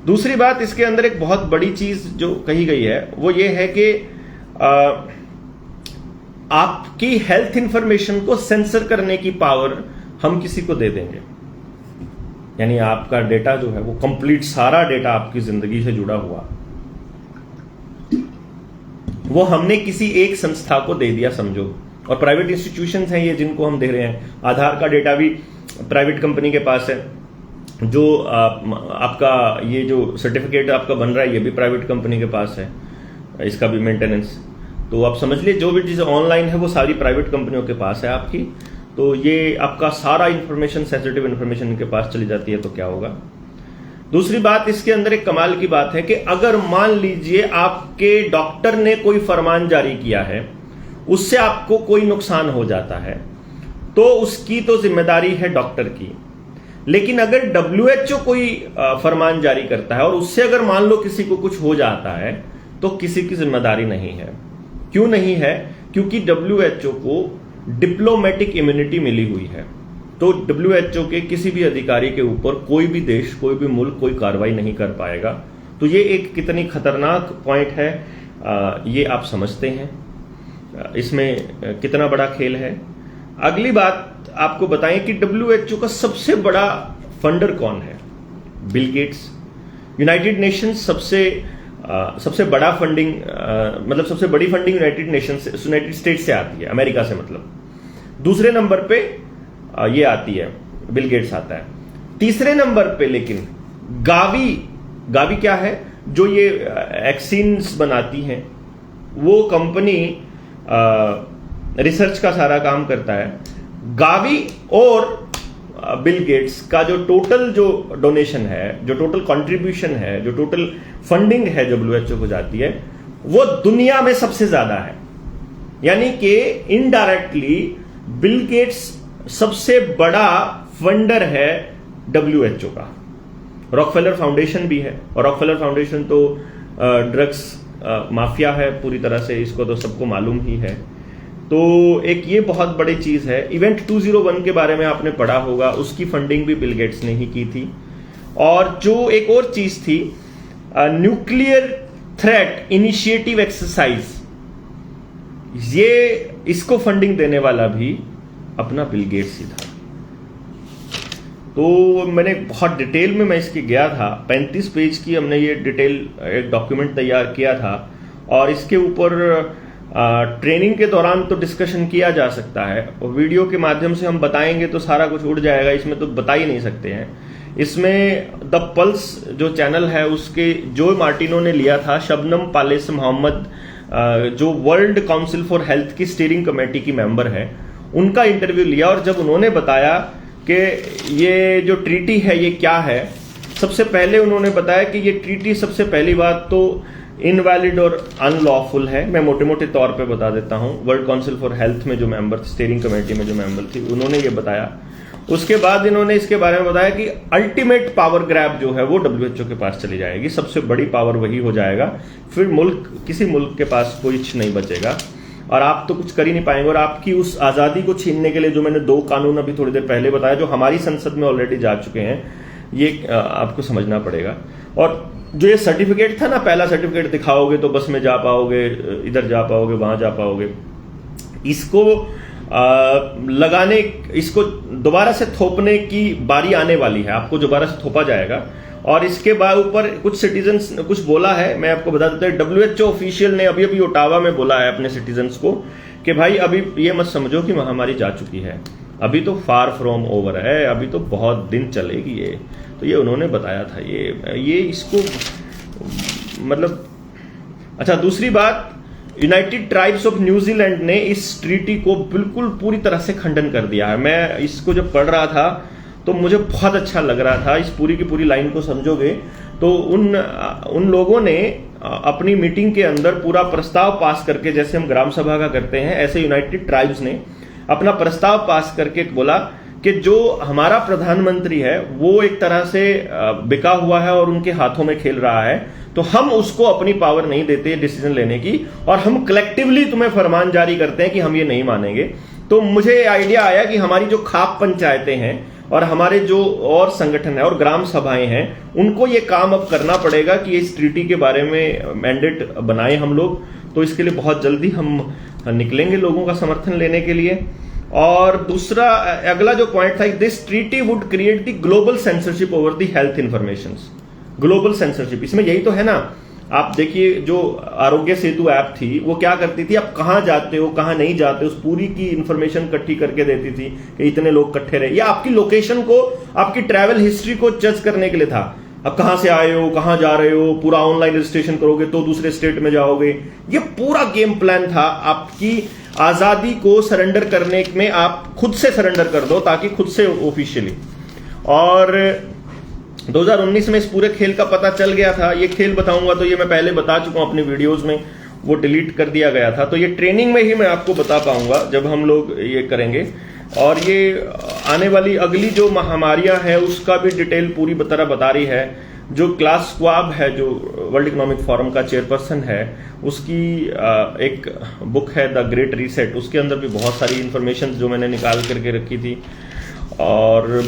दूसरी बात, इसके अंदर एक बहुत बड़ी चीज जो कही गई है वो ये है कि आपकी हेल्थ इंफॉर्मेशन को सेंसर करने की पावर हम किसी को दे देंगे। यानी आपका डेटा जो है वो कंप्लीट सारा डेटा आपकी जिंदगी से जुड़ा हुआ वो हमने किसी एक संस्था को दे दिया समझो। और प्राइवेट इंस्टीट्यूशंस हैं ये जिनको हम दे रहे हैं। आधार का डेटा भी प्राइवेट कंपनी के पास है, जो आपका ये जो सर्टिफिकेट आपका बन रहा है ये भी प्राइवेट कंपनी के पास है, इसका भी मेंटेनेंस। तो आप समझ लीजिए जो भी चीज़ें ऑनलाइन है वो सारी प्राइवेट कंपनियों के पास है आपकी। तो ये आपका सारा इंफॉर्मेशन, सेंसिटिव इंफॉर्मेशन इनके पास चली जाती है तो क्या होगा। दूसरी बात, इसके अंदर एक कमाल की बात है कि अगर मान लीजिए आपके डॉक्टर ने कोई फरमान जारी किया है, उससे आपको कोई नुकसान हो जाता है तो उसकी तो जिम्मेदारी है डॉक्टर की। लेकिन अगर WHO कोई फरमान जारी करता है और उससे अगर मान लो किसी को कुछ हो जाता है तो किसी की जिम्मेदारी नहीं है। क्यों नहीं है? क्योंकि WHO को डिप्लोमेटिक इम्यूनिटी मिली हुई है। तो WHO के किसी भी अधिकारी के ऊपर कोई भी देश, कोई भी मुल्क कोई कार्रवाई नहीं कर पाएगा। तो ये एक कितनी खतरनाक पॉइंट है, ये आप समझते हैं इसमें कितना बड़ा खेल है। अगली बात आपको बताएं कि WHO का सबसे बड़ा फंडर कौन है? Bill Gates. यूनाइटेड नेशंस सबसे बड़ा फंडिंग, मतलब सबसे बड़ी फंडिंग यूनाइटेड स्टेट्स से आती है, अमेरिका से मतलब। दूसरे नंबर पे ये आती है, बिल गेट्स आता है। तीसरे नंबर पे लेकिन गावी क्या है, जो ये वैक्सीन्स बनाती हैं, वो कंपनी रिसर्च का सारा काम करता है। गावी और बिल गेट्स का जो टोटल जो डोनेशन है, जो टोटल कंट्रीब्यूशन है, जो टोटल फंडिंग है WHO को जाती है, वो दुनिया में सबसे ज्यादा है। यानी कि इनडायरेक्टली बिल गेट्स सबसे बड़ा फंडर है WHO का। रॉकफेलर फाउंडेशन भी है, और रॉकफेलर फाउंडेशन तो ड्रग्स माफिया है पूरी तरह से, इसको तो सबको मालूम ही है। तो एक ये बहुत बड़ी चीज है। इवेंट 201 के बारे में आपने पढ़ा होगा, उसकी फंडिंग भी बिल गेट्स ने ही की थी। और जो एक और चीज थी, न्यूक्लियर थ्रेट इनिशिएटिव एक्सरसाइज, ये इसको फंडिंग देने वाला भी अपना बिल गेट्स ही था। तो मैंने बहुत डिटेल में मैं इसकी गया था, 35 पेज की हमने ये डिटेल एक डॉक्यूमेंट तैयार किया था, और इसके ऊपर ट्रेनिंग के दौरान तो डिस्कशन किया जा सकता है, और वीडियो के माध्यम से हम बताएंगे तो सारा कुछ उड़ जाएगा, इसमें तो बता ही नहीं सकते हैं। इसमें द पल्स जो चैनल है उसके जो मार्टिनो ने लिया था, शबनम पालेस मोहम्मद, जो वर्ल्ड काउंसिल फॉर हेल्थ की स्टीयरिंग कमेटी की मेंबर है, उनका इंटरव्यू लिया। और जब उन्होंने बताया कि ये जो ट्रीटी है ये क्या है, सबसे पहले उन्होंने बताया कि ये ट्रीटी सबसे पहली बात तो इनवैलिड और अनलॉफुल है। मैं मोटे मोटे तौर पे बता देता हूं। वर्ल्ड काउंसिल फॉर हेल्थ में जो मेंबर, स्टीयरिंग कमेटी में जो मेंबर थी, उन्होंने ये बताया। उसके बाद इन्होंने इसके बारे में बताया कि अल्टीमेट पावर ग्रैब जो है वो WHO के पास चली जाएगी, सबसे बड़ी पावर वही हो जाएगा, फिर किसी मुल्क के पास कोई नहीं बचेगा और आप तो कुछ कर ही नहीं पाएंगे। और आपकी उस आज़ादी को छीनने के लिए जो मैंने 2 कानून अभी थोड़ी देर पहले बताया, जो हमारी संसद में ऑलरेडी जा चुके हैं, ये आपको समझना पड़ेगा। और जो ये सर्टिफिकेट था ना, पहला सर्टिफिकेट दिखाओगे तो बस में जा पाओगे, इधर जा पाओगे, वहां जा पाओगे, इसको इसको दोबारा से थोपने की बारी आने वाली है, आपको दोबारा से थोपा जाएगा। और इसके बाद ऊपर कुछ सिटीजन्स ने कुछ बोला है, मैं आपको बता देता हूं, WHO ऑफिशियल ने अभी अभी ओटावा में बोला है अपने सिटीजन्स को कि भाई अभी ये मत समझो कि महामारी जा चुकी है, अभी तो फार फ्रॉम ओवर है, अभी तो बहुत दिन चलेगी ये। तो ये उन्होंने बताया था, ये इसको मतलब। अच्छा, दूसरी बात, यूनाइटेड ट्राइब्स ऑफ न्यूजीलैंड ने इस ट्रीटी को बिल्कुल पूरी तरह से खंडन कर दिया है। मैं इसको जब पढ़ रहा था तो मुझे बहुत अच्छा लग रहा था। इस पूरी की पूरी लाइन को समझोगे तो उन लोगों ने अपनी मीटिंग के अंदर पूरा प्रस्ताव पास करके, जैसे हम ग्राम सभा का करते हैं, ऐसे यूनाइटेड ट्राइब्स ने अपना प्रस्ताव पास करके बोला कि जो हमारा प्रधानमंत्री है वो एक तरह से बिका हुआ है और उनके हाथों में खेल रहा है, तो हम उसको अपनी पावर नहीं देते डिसीजन लेने की, और हम कलेक्टिवली तुम्हें फरमान जारी करते हैं कि हम ये नहीं मानेंगे। तो मुझे आइडिया आया कि हमारी जो खाप पंचायतें हैं और हमारे जो और संगठन है और ग्राम सभाएं हैं, उनको ये काम अब करना पड़ेगा कि इस ट्रीटी के बारे में मैंडेट बनाए हम लोग। तो इसके लिए बहुत जल्दी हम निकलेंगे लोगों का समर्थन लेने के लिए। और दूसरा, अगला जो पॉइंट था, this treaty would create the global censorship over the health information. Global censorship, इसमें यही तो है ना। आप देखिए, जो आरोग्य सेतु ऐप थी वो क्या करती थी, आप कहां जाते हो कहां नहीं जाते उस पूरी की इंफॉर्मेशन इकट्ठी करके देती थी कि इतने लोग इकट्ठे रहे, या आपकी लोकेशन को, आपकी ट्रैवल हिस्ट्री को जज करने के लिए था। अब कहां से आए हो, कहां जा रहे हो, पूरा ऑनलाइन रजिस्ट्रेशन करोगे तो दूसरे स्टेट में जाओगे। ये पूरा गेम प्लान था आपकी आजादी को सरेंडर करने में। आप खुद से सरेंडर कर दो ताकि खुद से ऑफिशियली। और 2019 में इस पूरे खेल का पता चल गया था। ये खेल बताऊंगा तो ये मैं पहले बता चुका हूं अपनी वीडियोस में, वो डिलीट कर दिया गया था। तो ये ट्रेनिंग में ही मैं आपको बता पाऊंगा जब हम लोग ये करेंगे। और ये आने वाली अगली जो महामारियां हैं उसका भी डिटेल पूरी तरह बता रही है। जो क्लास स्वाब है, जो वर्ल्ड इकोनॉमिक फोरम का चेयरपर्सन है, उसकी एक बुक है द ग्रेट रीसेट, उसके अंदर भी बहुत सारी इंफॉर्मेशन जो मैंने निकाल करके रखी थी। और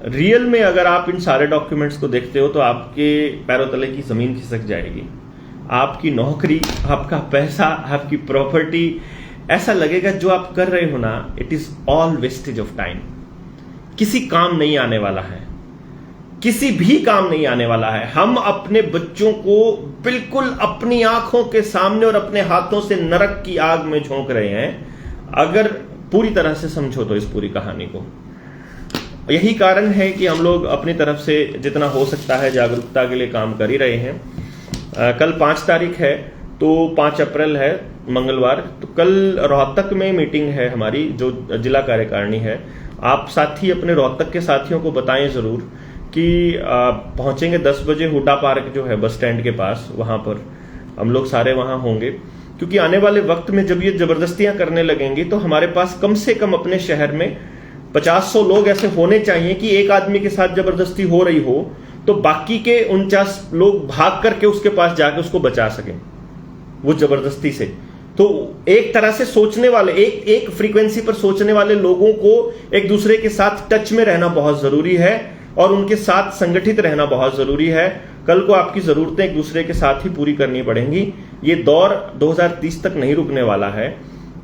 रियल में अगर आप इन सारे डॉक्यूमेंट्स को देखते हो तो आपके पैरों तले की जमीन खिसक जाएगी। आपकी नौकरी, आपका पैसा, आपकी प्रॉपर्टी, ऐसा लगेगा जो आप कर रहे हो ना, it is all wastage of time. किसी काम नहीं आने वाला है, किसी भी काम नहीं आने वाला है। हम अपने बच्चों को बिल्कुल अपनी आंखों के सामने और अपने हाथों से नरक की आग में झोंक रहे हैं, अगर पूरी तरह से समझो तो इस पूरी कहानी को। यही कारण है कि हम लोग अपनी तरफ से जितना हो सकता है जागरूकता के लिए काम कर ही रहे हैं। कल 5 तारीख है, तो 5 अप्रैल है मंगलवार, तो कल रोहतक में मीटिंग है हमारी, जो जिला कार्यकारिणी है। आप साथी अपने रोहतक के साथियों को बताएं जरूर कि पहुंचेंगे 10 बजे हुडा पार्क जो है बस स्टैंड के पास, वहां पर हम लोग सारे वहां होंगे। क्योंकि आने वाले वक्त में जब ये जबरदस्तियां करने लगेंगी तो हमारे पास कम से कम अपने शहर में 50-100 लोग ऐसे होने चाहिए कि एक आदमी के साथ जबरदस्ती हो रही हो तो बाकी के 49 लोग भाग करके उसके पास जाके उसको बचा सकें वो जबरदस्ती से। तो एक तरह से सोचने वाले, एक फ्रीक्वेंसी पर सोचने वाले लोगों को एक दूसरे के साथ टच में रहना बहुत जरूरी है और उनके साथ संगठित रहना बहुत जरूरी है। कल को आपकी जरूरतें एक दूसरे के साथ ही पूरी करनी पड़ेंगी। ये दौर 2030 तक नहीं रुकने वाला है।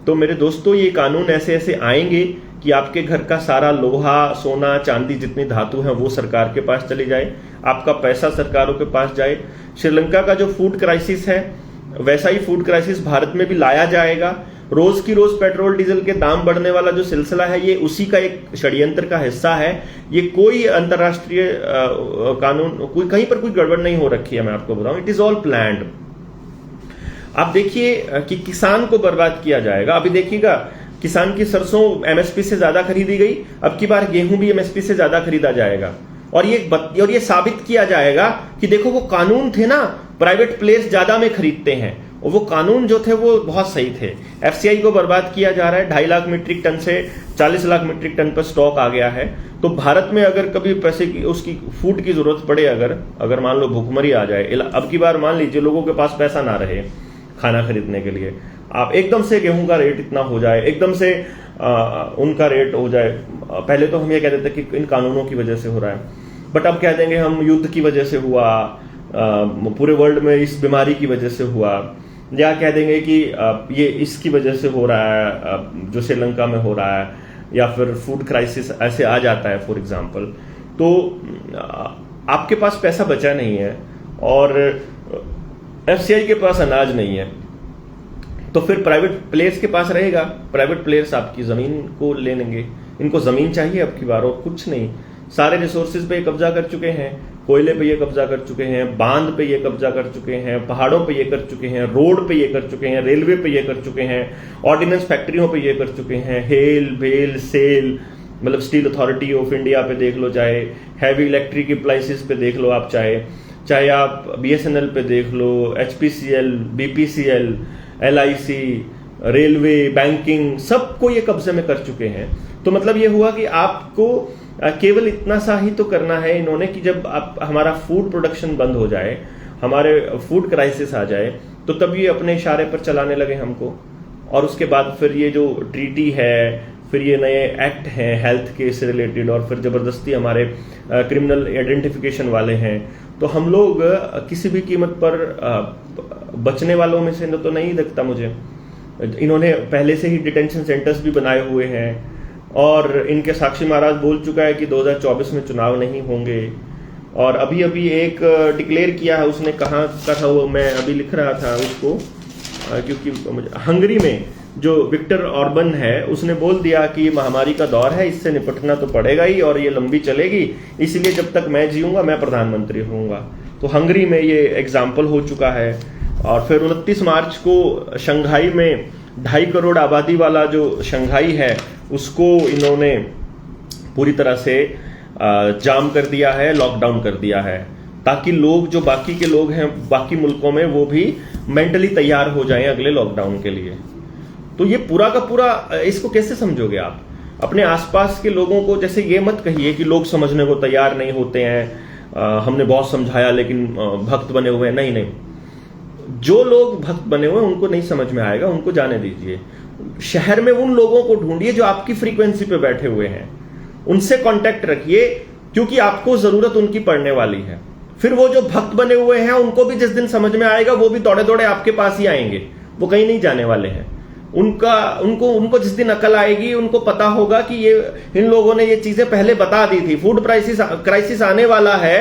तो मेरे दोस्तों, ये कानून ऐसे ऐसे आएंगे कि आपके घर का सारा लोहा, सोना, चांदी, जितनी धातु है वो सरकार के पास चली जाए, आपका पैसा सरकारों के पास जाए। श्रीलंका का जो फूड क्राइसिस है वैसा ही फूड क्राइसिस भारत में भी लाया जाएगा। रोज की रोज पेट्रोल डीजल के दाम बढ़ने वाला जो सिलसिला है, ये उसी का एक षड्यंत्र का हिस्सा है। ये कोई अंतरराष्ट्रीय कानून, कहीं पर कोई गड़बड़ नहीं हो रखी है, मैं आपको बताऊं, इट इज ऑल प्लान्ड। आप देखिए कि किसान को बर्बाद किया जाएगा। अभी देखिएगा, किसान की सरसों एमएसपी से ज्यादा खरीदी गई, अब की बार गेहूं भी एमएसपी से ज्यादा खरीदा जाएगा। और ये साबित किया जाएगा कि देखो वो कानून थे ना, प्राइवेट प्लेयर्स ज्यादा में खरीदते हैं, और वो कानून जो थे वो बहुत सही थे। एफसीआई को बर्बाद किया जा रहा है, 2.5 लाख मीट्रिक टन से 40 लाख मीट्रिक टन पर स्टॉक आ गया है। तो भारत में अगर कभी पैसे की, उसकी फूड की जरूरत पड़े, अगर मान लो भूखमरी आ जाए, अब की बार मान लीजिए लोगों के पास पैसा ना रहे खाना खरीदने के लिए, आप एकदम से गेहूं का रेट इतना हो जाए, एकदम से उनका रेट हो जाए। पहले तो हम ये कहते थे कि इन कानूनों की वजह से हो रहा है, बट अब कह देंगे हम युद्ध की वजह से हुआ, पूरे वर्ल्ड में इस बीमारी की वजह से हुआ, या कह देंगे कि ये इसकी वजह से हो रहा है जो श्रीलंका में हो रहा है, या फिर फूड क्राइसिस ऐसे आ जाता है फॉर एग्जांपल। तो आपके पास पैसा बचा नहीं है और एफसीआई के पास अनाज नहीं है, तो फिर प्राइवेट प्लेयर्स के पास रहेगा। प्राइवेट प्लेयर्स आपकी जमीन को ले लेंगे, इनको जमीन चाहिए अब की बार और कुछ नहीं। सारे रिसोर्सेज पे ये कब्जा कर चुके हैं, कोयले पे ये कब्जा कर चुके हैं, बांध पे ये कब्जा कर चुके हैं, पहाड़ों पे ये कर चुके हैं, रोड पे ये कर चुके हैं, रेलवे पे ये कर चुके हैं, ऑर्डिनेंस फैक्ट्रियों पे ये कर चुके हैं, हेल भेल सेल मतलब स्टील अथॉरिटी ऑफ इंडिया पे देख लो, चाहे हैवी इलेक्ट्रिक अप्लायंसेस पे देख लो, आप चाहे आप बीएसएनएल पे देख लो, HPCL, BPCL, LIC, railway, banking, सबको ये कब्जे में कर चुके हैं। तो मतलब ये हुआ कि आपको केवल इतना सा ही तो करना है इन्होंने कि जब हमारा फूड प्रोडक्शन बंद हो जाए, हमारे फूड क्राइसिस आ जाए, तो तब ये अपने इशारे पर चलाने लगे हमको। और उसके बाद फिर ये जो ट्रीटी है, फिर ये नए एक्ट हैं हेल्थ के से रिलेटेड, और फिर जबरदस्ती हमारे क्रिमिनल आइडेंटिफिकेशन वाले हैं। तो हम लोग किसी भी कीमत पर बचने वालों में से तो नहीं दिखता मुझे। इन्होंने पहले से ही डिटेंशन सेंटर्स भी बनाए हुए हैं, और इनके साक्षी महाराज बोल चुका है कि 2024 में चुनाव नहीं होंगे। और अभी अभी एक डिक्लेयर किया है, उसने कहाँ का था वो मैं अभी लिख रहा था उसको, क्योंकि हंगरी में जो विक्टर ऑर्बन है उसने बोल दिया कि ये महामारी का दौर है, इससे निपटना तो पड़ेगा ही और ये लंबी चलेगी, इसलिए जब तक मैं जीऊंगा मैं प्रधानमंत्री होऊंगा। तो हंगरी में ये एग्जाम्पल हो चुका है। और फिर 29 मार्च को शंघाई में 2.5 करोड़ आबादी वाला जो शंघाई है उसको इन्होंने पूरी तरह से जाम कर दिया है, लॉकडाउन कर दिया है, ताकि लोग जो बाकी के लोग हैं बाकी मुल्कों में वो भी मेंटली तैयार हो जाएं अगले लॉकडाउन के लिए। तो ये पूरा का पूरा, इसको कैसे समझोगे आप? अपने आसपास के लोगों को जैसे ये मत कहिए कि लोग समझने को तैयार नहीं होते हैं, हमने बहुत समझाया लेकिन भक्त बने हुए हैं। नहीं, जो लोग भक्त बने हुए हैं उनको नहीं समझ में आएगा, उनको जाने दीजिए। शहर में उन लोगों को ढूंढिए जो आपकी फ्रीक्वेंसी पे बैठे हुए हैं, उनसे कांटेक्ट रखिए, क्योंकि आपको जरूरत उनकी पड़ने वाली है। फिर वो जो भक्त बने हुए हैं उनको भी जिस दिन समझ में आएगा वो भी दौड़े दौड़े आपके पास ही आएंगे, वो कहीं नहीं जाने वाले हैं। उनको जिस दिन अकल आएगी, उनको पता होगा कि ये इन लोगों ने ये चीजें पहले बता दी थी, फूड क्राइसिस आने वाला है,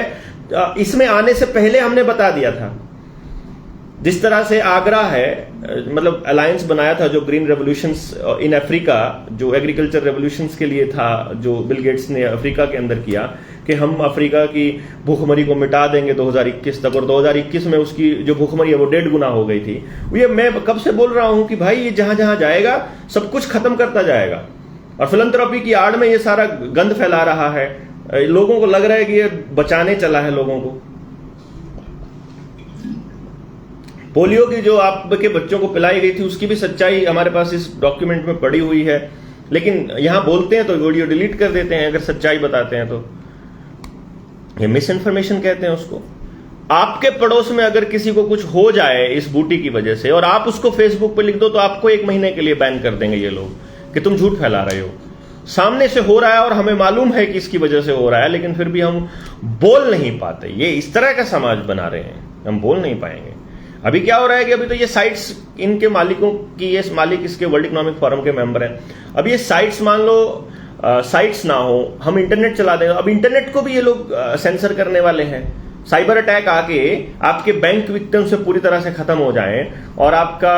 इसमें आने से पहले हमने बता दिया था। जिस तरह से आगरा है, मतलब अलायंस बनाया था जो ग्रीन रेवोल्यूशंस इन अफ्रीका, जो एग्रीकल्चर रेवोल्यूशंस के लिए था, जो बिल गेट्स ने अफ्रीका के अंदर किया कि हम अफ्रीका की भूखमरी को मिटा देंगे 2021 तक, और 2021 में उसकी जो भूखमरी है वो 1.5 गुना हो गई थी। ये मैं कब से बोल रहा हूं कि भाई ये जहां जहां जाएगा सब कुछ खत्म करता जाएगा, और फिलैंथ्रोपी की आड़ में ये सारा गंद फैला रहा है। लोगों को लग रहा है कि ये बचाने चला है लोगों को। पोलियो की जो आपके बच्चों को पिलाई गई थी उसकी भी सच्चाई हमारे पास इस डॉक्यूमेंट में पड़ी हुई है, लेकिन यहां बोलते हैं तो वीडियो डिलीट कर देते हैं अगर सच्चाई बताते हैं तो। ये मिस इन्फॉर्मेशन कहते हैं उसको। आपके पड़ोस में अगर किसी को कुछ हो जाए इस बूटी की वजह से और आप उसको फेसबुक पे लिख दो तो आपको 1 महीने के लिए बैन कर देंगे ये लोग कि तुम झूठ फैला रहे हो। सामने से हो रहा है और हमें मालूम है कि इसकी वजह से हो रहा है, लेकिन फिर भी हम बोल नहीं पाते। ये इस तरह का समाज बना रहे हैं, हम बोल नहीं पाएंगे। अभी क्या हो रहा है कि अभी तो ये साइट्स इनके मालिकों की, ये मालिक इसके वर्ल्ड इकोनॉमिक फोरम के मेंबर हैं। अब ये साइट्स मान लो साइट्स ना हो, हम इंटरनेट चला देंगे। अब इंटरनेट को भी ये लोग सेंसर करने वाले हैं। साइबर अटैक आके आपके बैंक विक्टिम से पूरी तरह से खत्म हो जाए और आपका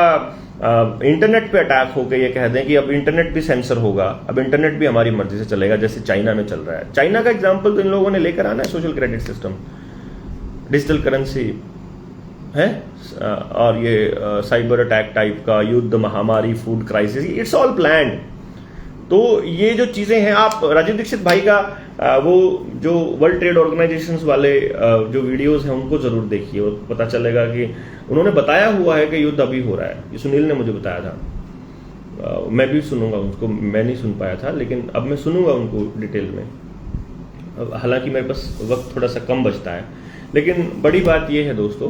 इंटरनेट पे अटैक होकर ये कह दें कि अब इंटरनेट भी सेंसर होगा, अब इंटरनेट भी हमारी मर्जी से चलेगा, जैसे चाइना में चल रहा है। चाइना का एग्जाम्पल तो इन लोगों ने लेकर आना है, social credit system, digital currency है, और ये साइबर अटैक टाइप का, युद्ध, महामारी, food crisis, it's all planned. तो ये जो चीजें हैं, आप राजीव दीक्षित भाई का वो जो वर्ल्ड ट्रेड ऑर्गेनाइजेशंस वाले जो वीडियोस हैं उनको जरूर देखिए, और पता चलेगा कि उन्होंने बताया हुआ है कि युद्ध अभी हो रहा है। ये सुनील ने मुझे बताया था, मैं भी सुनूंगा उनको, मैं नहीं सुन पाया था, लेकिन अब मैं सुनूंगा उनको डिटेल में। हालांकि मेरे पास वक्त थोड़ा सा कम बचता है, लेकिन बड़ी बात यह है दोस्तों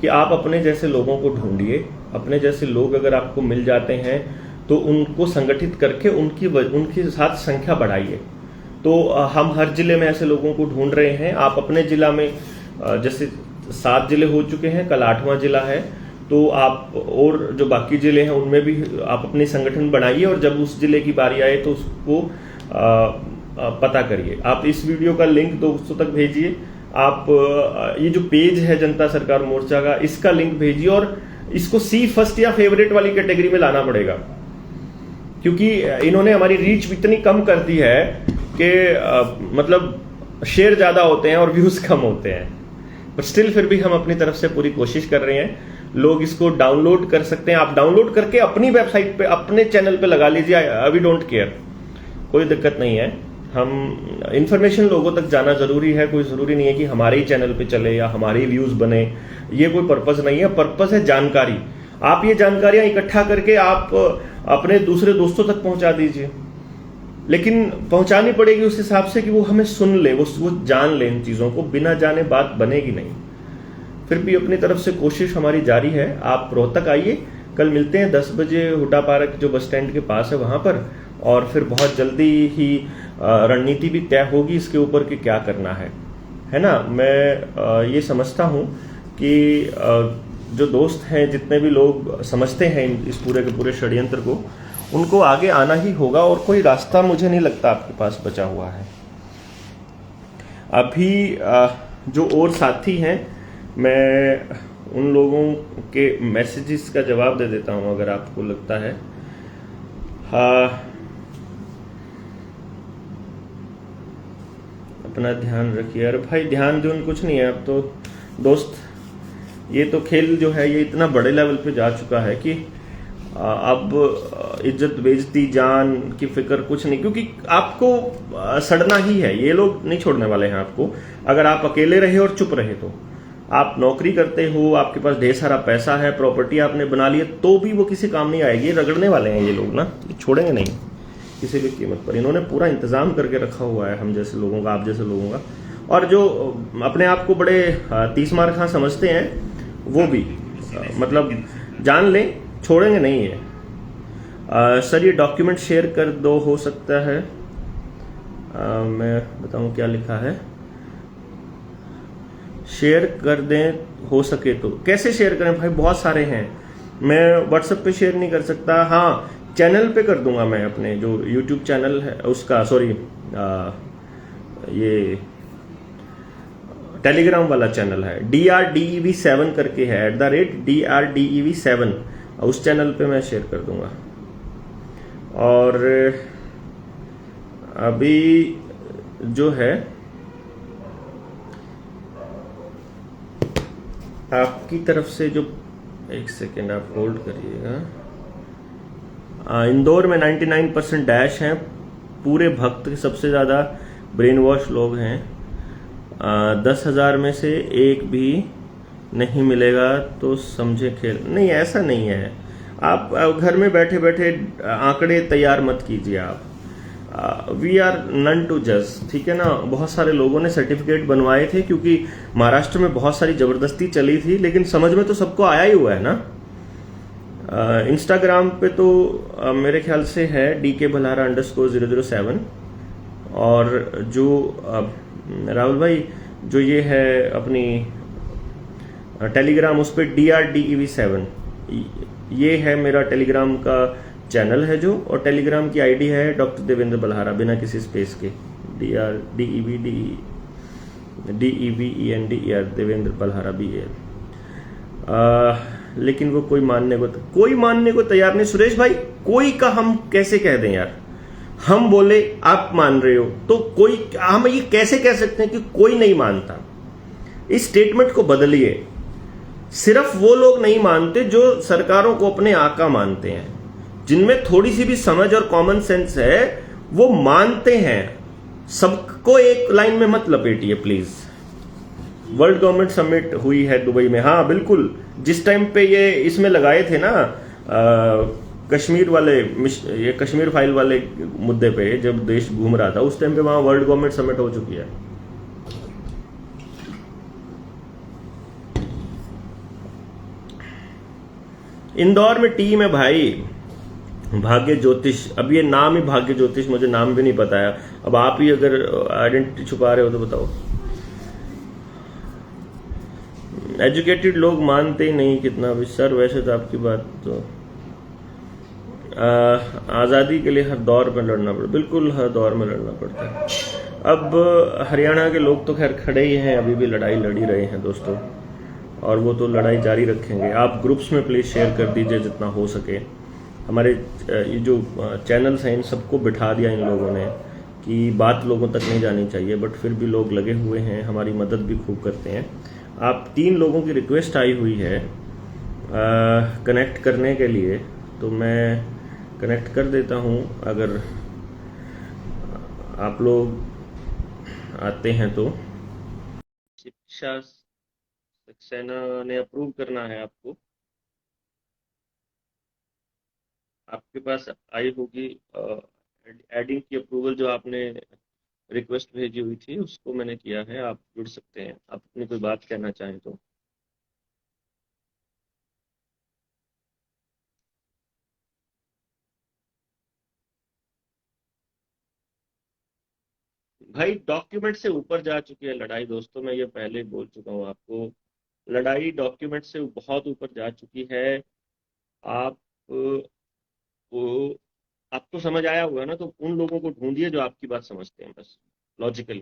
कि आप अपने जैसे लोगों को ढूंढिए। अपने जैसे लोग अगर आपको मिल जाते हैं तो उनको संगठित करके उनके साथ संख्या बढ़ाइए। तो हम हर जिले में ऐसे लोगों को ढूंढ रहे हैं। आप अपने जिला में, जैसे 7 जिले हो चुके हैं, कल 8वां जिला है, तो आप और जो बाकी जिले हैं उनमें भी आप अपने संगठन बनाइए, और जब उस जिले की बारी आए तो उसको पता करिए। आप इस वीडियो का लिंक दोस्तों तक भेजिए। आप ये जो पेज है जनता सरकार मोर्चा का, इसका लिंक भेजिए, और इसको सी फर्स्ट या फेवरेट वाली कैटेगरी में लाना पड़ेगा, क्योंकि इन्होंने हमारी रीच इतनी कम कर दी है कि मतलब शेयर ज्यादा होते हैं और व्यूज कम होते हैं, बट स्टिल फिर भी हम अपनी तरफ से पूरी कोशिश कर रहे हैं। लोग इसको डाउनलोड कर सकते हैं, आप डाउनलोड करके अपनी वेबसाइट पे, अपने चैनल पे लगा लीजिए। वी डोंट केयर, कोई दिक्कत नहीं है। हम इंफॉर्मेशन लोगों तक जाना जरूरी है, कोई जरूरी नहीं है कि हमारे ही चैनल पे चले या हमारे ही व्यूज बने, ये कोई पर्पस नहीं है। पर्पस है जानकारी। आप ये जानकारियां इकट्ठा करके आप अपने दूसरे दोस्तों तक पहुंचा दीजिए, लेकिन पहुंचानी पड़ेगी उस हिसाब से कि वो हमें सुन ले, वो जान ले इन चीजों को। बिना जाने बात बनेगी नहीं। फिर भी अपनी तरफ से कोशिश हमारी जारी है। आप रोहतक आइए, कल मिलते हैं 10 बजे हुड्डा पार्क जो बस स्टैंड के पास है वहां पर, और फिर बहुत जल्दी ही रणनीति भी तय होगी इसके ऊपर कि क्या करना है ना। मैं ये समझता हूं कि जो दोस्त हैं, जितने भी लोग समझते हैं इस पूरे के पूरे षड्यंत्र को, उनको आगे आना ही होगा, और कोई रास्ता मुझे नहीं लगता आपके पास बचा हुआ है। अभी जो और साथी हैं, मैं उन लोगों के मैसेजेस का जवाब दे देता हूं अगर आपको लगता है। अपना ध्यान रखिए। अरे भाई ध्यान जो कुछ नहीं है अब तो दोस्त, ये तो खेल जो है ये इतना बड़े लेवल पे जा चुका है कि अब इज्जत बेइज्जती जान की फिक्र कुछ नहीं, क्योंकि आपको सड़ना ही है। ये लोग नहीं छोड़ने वाले हैं आपको। अगर आप अकेले रहे और चुप रहे तो, आप नौकरी करते हो, आपके पास ढेर सारा पैसा है, प्रॉपर्टी आपने बना ली है, तो भी वो किसी काम नहीं आएगी। रगड़ने वाले हैं ये लोग ना, छोड़ेंगे नहीं किसी भी कीमत पर। इन्होंने पूरा इंतजाम करके रखा हुआ है हम जैसे लोगों का, आप जैसे लोगों का। और जो अपने आप को बड़े 30 मार खां समझते हैं, वो भी मतलब जान लें, छोड़ेंगे नहीं है। सर ये डॉक्यूमेंट शेयर कर दो, हो सकता है। मैं बताऊं क्या लिखा है। शेयर कर दें हो सके तो। कैसे शेयर करें भाई, बहुत सारे हैं, मैं व्हाट्सएप पे शेयर नहीं कर सकता। हाँ, चैनल पे कर दूंगा मैं, अपने जो यूट्यूब चैनल है उसका, सॉरी ये टेलीग्राम वाला चैनल है, DRDEV7 करके है, @DRDEV7, उस चैनल पे मैं शेयर कर दूंगा। और अभी जो है आपकी तरफ से जो, एक सेकेंड आप होल्ड करिएगा। इंदौर में 99% डैश हैं, पूरे भक्त सबसे ज्यादा ब्रेन वॉश लोग हैं। 10,000 में से एक भी नहीं मिलेगा तो समझे खेल। नहीं, ऐसा नहीं है। आप घर में बैठे बैठे आंकड़े तैयार मत कीजिए। आप वी आर नन टू जज, ठीक है ना। बहुत सारे लोगों ने सर्टिफिकेट बनवाए थे, क्योंकि महाराष्ट्र में बहुत सारी जबरदस्ती चली थी, लेकिन समझ में तो सबको आया ही हुआ है ना। इंस्टाग्राम पे तो मेरे ख्याल से है DK Bhalhara _007, और जो राहुल भाई जो ये है अपनी टेलीग्राम, उस पर DRDEV7, ये है मेरा टेलीग्राम का चैनल है जो, और टेलीग्राम की आईडी है डॉक्टर देवेंद्र बल्हारा, बिना किसी स्पेस के, DRDEVENDER देवेंद्र बल्हारा BL। लेकिन वो कोई मानने को तैयार नहीं। सुरेश भाई, कोई का हम कैसे कह दें यार। हम बोले आप मान रहे हो, तो कोई, हम ये कैसे कह सकते हैं कि कोई नहीं मानता। इस स्टेटमेंट को बदलिए। सिर्फ वो लोग नहीं मानते जो सरकारों को अपने आका मानते हैं। जिनमें थोड़ी सी भी समझ और कॉमन सेंस है वो मानते हैं। सबको एक लाइन में मत लपेटिए प्लीज। वर्ल्ड गवर्नमेंट समिट हुई है दुबई में, हाँ बिल्कुल। जिस टाइम पे ये इसमें लगाए थे ना कश्मीर वाले, ये कश्मीर फाइल वाले मुद्दे पे जब देश घूम रहा था, उस टाइम पे वहां वर्ल्ड गवर्नमेंट समिट हो चुकी है। इंदौर में टीम है भाई, भाग्य ज्योतिष। अब ये नाम ही भाग्य ज्योतिष, मुझे नाम भी नहीं पता है। अब आप ही अगर आइडेंटिटी छुपा रहे हो तो बताओ। एजुकेटेड लोग मानते ही नहीं कितना भी सर। वैसे तो आपकी बात तो आज़ादी के लिए हर दौर में लड़ना पड़ता, बिल्कुल हर दौर में लड़ना पड़ता है। अब हरियाणा के लोग तो खैर खड़े ही हैं, अभी भी लड़ाई लड़ ही रहे हैं दोस्तों, और वो तो लड़ाई जारी रखेंगे। आप ग्रुप्स में प्लीज़ शेयर कर दीजिए जितना हो सके। हमारे ये जो चैनल्स हैं इन सबको बिठा दिया इन लोगों ने कि बात लोगों तक नहीं जानी चाहिए, बट फिर भी लोग लगे हुए हैं, हमारी मदद भी खूब करते हैं। आप 3 लोगों की रिक्वेस्ट आई हुई है कनेक्ट करने के लिए, तो मैं कनेक्ट कर देता हूं अगर आप लोग आते हैं तो। शिक्षा सक्सेना ने अप्रूव करना है आपको, आपके पास आई होगी एडिंग की अप्रूवल। जो आपने रिक्वेस्ट भेजी हुई थी उसको मैंने किया है, आप जुड़ सकते हैं। आप अपनी कोई बात कहना चाहें तो। भाई डॉक्यूमेंट से ऊपर जा चुकी है लड़ाई दोस्तों, मैं ये पहले ही बोल चुका हूँ आपको। लड़ाई डॉक्यूमेंट से बहुत ऊपर जा चुकी है। आप वो आपको समझ आया होगा ना, तो उन लोगों को ढूंढिए जो आपकी बात समझते हैं बस, लॉजिकली।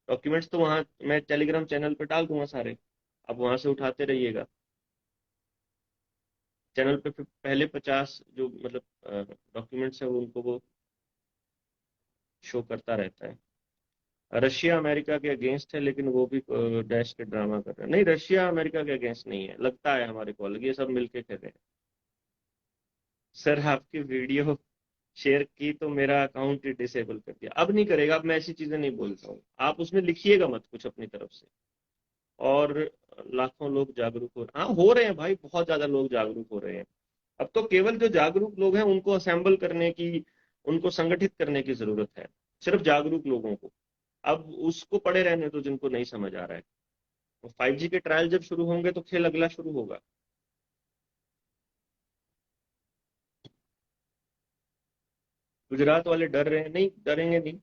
डॉक्यूमेंट्स तो वहाँ मैं टेलीग्राम चैनल पे डाल दूंगा सारे, आप वहां से उठाते रहिएगा। चैनल पे फिर पहले 50 जो मतलब डॉक्यूमेंट्स है वो उनको वो शो करता रहता है। रशिया अमेरिका के अगेंस्ट है, लेकिन वो भी डैश के ड्रामा कर रहे हैं। नहीं, रशिया अमेरिका के अगेंस्ट नहीं है, लगता है हमारे को अलग, ये सब मिलके कर रहे हैं। सर आपकी वीडियो शेयर की तो मेरा अकाउंट ही डिसेबल कर दिया। अब नहीं करेगा, अब मैं ऐसी चीजें नहीं बोलता हूँ। आप उसमें लिखिएगा मत कुछ अपनी तरफ से। और लाखों लोग जागरूक हाँ हो रहे हैं भाई, बहुत ज्यादा लोग जागरूक हो रहे हैं। अब तो केवल जो जागरूक लोग हैं उनको असेंबल करने की, उनको संगठित करने की जरूरत है, सिर्फ जागरूक लोगों को। अब उसको पड़े रहने दो जिनको नहीं समझ आ रहा है। 5G के ट्रायल जब शुरू होंगे तो खेल अगला शुरू होगा। गुजरात वाले डर रहे हैं, नहीं डरेंगे नहीं,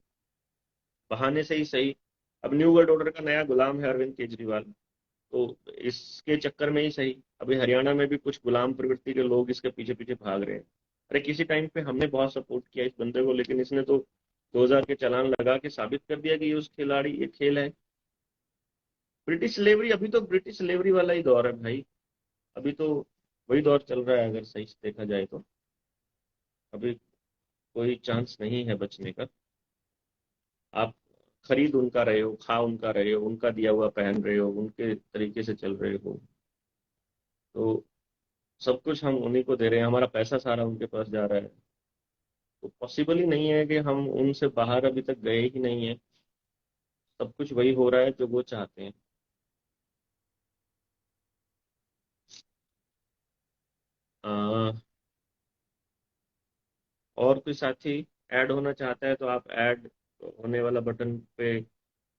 बहाने से ही सही। अब न्यू वर्ल्ड ऑर्डर का नया गुलाम है अरविंद केजरीवाल, तो इसके चक्कर में ही सही अभी हरियाणा में भी कुछ गुलाम प्रवृत्ति के लोग इसके पीछे पीछे भाग रहे हैं। अरे किसी टाइम पे हमने बहुत सपोर्ट किया इस बंदे को, लेकिन इसने तो 2000 के चालान लगा के साबित कर दिया कि ये उस खिलाड़ी, ये खेल है। ब्रिटिश स्लेवरी, अभी तो ब्रिटिश स्लेवरी वाला ही दौर है भाई। अभी तो वही दौर चल रहा है अगर सही से देखा जाए तो। अभी कोई चांस नहीं है बचने का। आप खरीद उनका रहे हो, खा उनका रहे हो, उनका दिया हुआ पहन रहे हो, उनके तरीके से चल रहे हो, तो सब कुछ हम उन्हीं को दे रहे हैं, हमारा पैसा सारा उनके पास जा रहा है। तो पॉसिबल ही नहीं है कि हम उनसे बाहर अभी तक गए ही नहीं है। सब कुछ वही हो रहा है जो वो चाहते हैं। आ, और कोई साथी ऐड होना चाहता है तो आप ऐड होने वाला बटन पे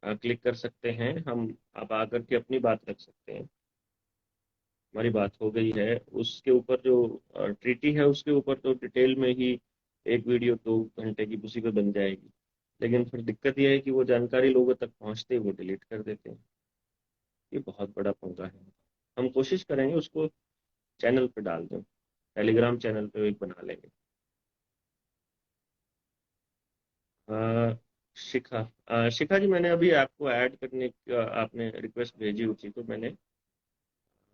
क्लिक कर सकते हैं। हम आप आकर के अपनी बात रख सकते हैं। हमारी बात हो गई है उसके ऊपर, जो ट्रीटी है उसके ऊपर, तो डिटेल में ही एक वीडियो 2 घंटे की उसी पे बन जाएगी। लेकिन फिर दिक्कत यह है कि वो जानकारी लोगों तक पहुंचते ही वो डिलीट कर देते हैं। ये बहुत बड़ा पंगा है। हम कोशिश करेंगे उसको चैनल पे डाल दें, टेलीग्राम चैनल पे एक बना लेंगे। अ, शिखा, शिखा जी मैंने अभी आपको ऐड करने का आपने रिक्वेस्ट भेजी हुई थी, तो मैंने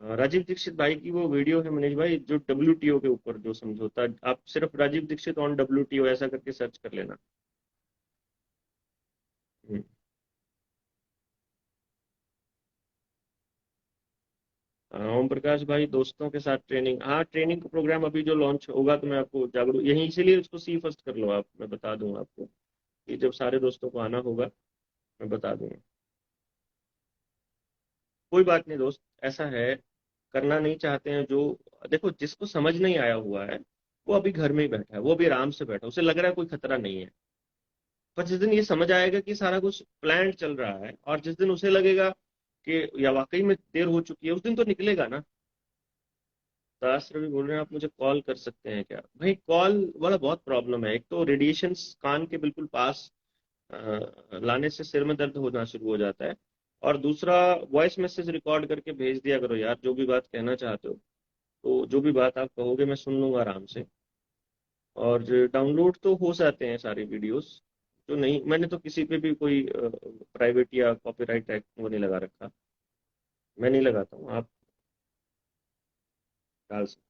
राजीव दीक्षित भाई की वो वीडियो है मनीष भाई, जो WTO के ऊपर जो समझौता, आप सिर्फ राजीव दीक्षित ऑन WTO ऐसा करके सर्च कर लेना। हम्म। ओम प्रकाश भाई, दोस्तों के साथ ट्रेनिंग, हाँ ट्रेनिंग का प्रोग्राम अभी जो लॉन्च होगा तो मैं आपको जागरूक, यही इसीलिए उसको सी फर्स्ट कर लो आप, मैं बता दूंगा आपको कि जब सारे दोस्तों को आना होगा मैं बता दूंगा। कोई बात नहीं दोस्त, ऐसा है, करना नहीं चाहते हैं जो, देखो जिसको समझ नहीं आया हुआ है वो अभी घर में ही बैठा है, वो अभी आराम से बैठा है, उसे लग रहा है कोई खतरा नहीं है। पर जिस दिन ये समझ आएगा कि सारा कुछ प्लान चल रहा है, और जिस दिन उसे लगेगा कि या वाकई में देर हो चुकी है, उस दिन तो निकलेगा ना। दास रवि बोल रहे हैं, आप मुझे कॉल कर सकते हैं क्या? भाई कॉल वाला बहुत प्रॉब्लम है, एक तो रेडिएशन कान के बिल्कुल पास लाने से सिर में दर्द होना शुरू हो जाता है, और दूसरा वॉइस मैसेज रिकॉर्ड करके भेज दिया करो यार, जो भी बात कहना चाहते हो, तो जो भी बात आप कहोगे मैं सुन लूंगा आराम से। और डाउनलोड तो हो जाते हैं सारी वीडियोस, जो नहीं, मैंने तो किसी पे भी कोई प्राइवेट या कॉपीराइट एक्ट वो नहीं लगा रखा, मैं नहीं लगाता हूँ, आप डाल सकते।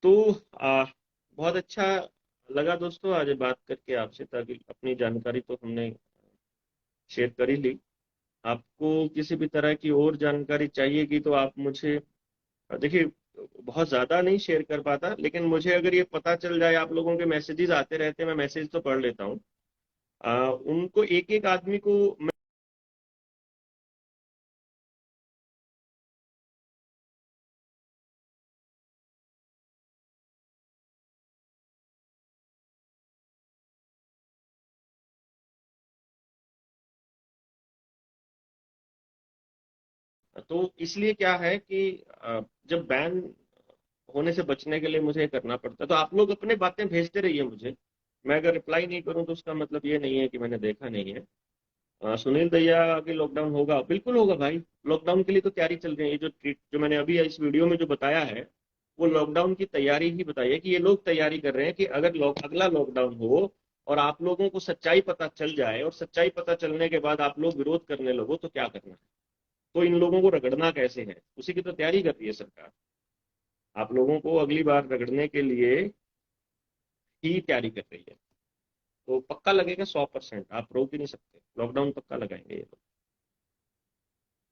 तो बहुत अच्छा लगा दोस्तों आज बात करके आपसे, ताकि अपनी जानकारी तो हमने शेयर कर ही ली। आपको किसी भी तरह की और जानकारी चाहिएगी तो आप मुझे, देखिए बहुत ज़्यादा नहीं शेयर कर पाता, लेकिन मुझे अगर ये पता चल जाए, आप लोगों के मैसेजेस आते रहते हैं, मैं मैसेज तो पढ़ लेता हूँ, उनको एक एक आदमी को तो इसलिए क्या है कि जब बैन होने से बचने के लिए मुझे ये करना पड़ता है, तो आप लोग अपने बातें भेजते रहिए मुझे, मैं अगर रिप्लाई नहीं करूं तो उसका मतलब ये नहीं है कि मैंने देखा नहीं है। सुनील दैया कि लॉकडाउन होगा, बिल्कुल होगा भाई, लॉकडाउन के लिए तो तैयारी चल रही है, ये जो ट्रीट जो मैंने अभी इस वीडियो में जो बताया है, वो लॉकडाउन की तैयारी ही बताई है, कि ये लोग तैयारी कर रहे हैं कि अगर अगला लॉकडाउन हो और आप लोगों को सच्चाई पता चल जाए, और सच्चाई पता चलने के बाद आप लोग विरोध करने लगो, तो क्या करना है, तो इन लोगों को रगड़ना कैसे है, उसी की तो तैयारी कर रही है सरकार, आप लोगों को अगली बार रगड़ने के लिए ही तैयारी कर रही है। तो पक्का लगेगा 100%, आप रोक भी नहीं सकते, लॉकडाउन पक्का लगाएंगे ये लोग।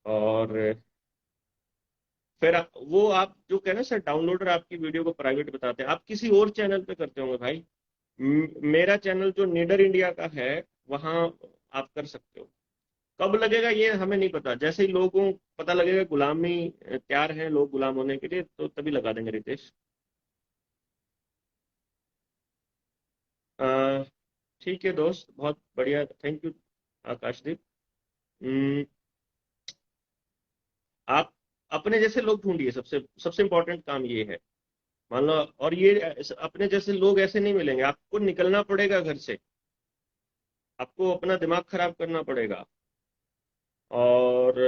और फिर वो आप जो कह रहे हैं सर, डाउनलोडर आपकी वीडियो को प्राइवेट बताते हैं, आप किसी और चैनल पे करते होंगे भाई। मेरा चैनल जो नीडर इंडिया का है, वहां आप कर सकते हो। कब लगेगा ये हमें नहीं पता, जैसे ही लोगों को पता लगेगा गुलामी तैयार हैं लोग गुलाम होने के लिए, तो तभी लगा देंगे रितेश। अ, ठीक है दोस्त, बहुत बढ़िया, थैंक यू आकाशदीप। हम्म, आप अपने जैसे लोग ढूंढिए, सबसे सबसे इम्पोर्टेंट काम ये है, मान लो, और ये अपने जैसे लोग ऐसे नहीं मिलेंगे, आपको निकलना पड़ेगा घर से, आपको अपना दिमाग खराब करना पड़ेगा, और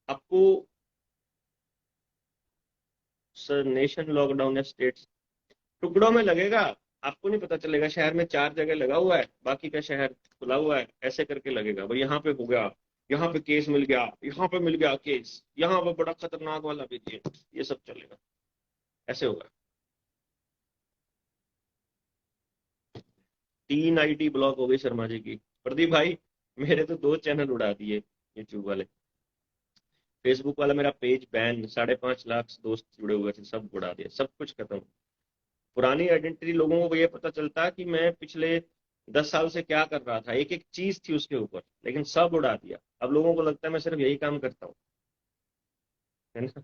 आपको, सर नेशन लॉकडाउन है, स्टेट्स टुकड़ों में लगेगा, आपको नहीं पता चलेगा, शहर में 4 जगह लगा हुआ है, बाकी का शहर खुला हुआ है, ऐसे करके लगेगा भाई, यहाँ पे हो गया, यहाँ पे केस मिल गया, यहाँ पे मिल गया केस, यहाँ पे बड़ा खतरनाक वाला वेरिएंट, ये सब चलेगा, ऐसे होगा। 3 आईडी ब्लॉक हो गई शर्मा जी की, प्रदीप भाई मेरे तो 2 चैनल उड़ा दिए यूट्यूब वाले, फेसबुक वाला मेरा पेज बैन, 5.5 लाख दोस्त जुड़े हुए थे, सब उड़ा दिया, सब कुछ खत्म। पुरानी आइडेंटिटी लोगों को ये पता चलता कि मैं पिछले 10 साल से क्या कर रहा था, एक एक चीज थी उसके ऊपर, लेकिन सब उड़ा दिया, अब लोगों को लगता है मैं सिर्फ यही काम करता हूँ, है ना।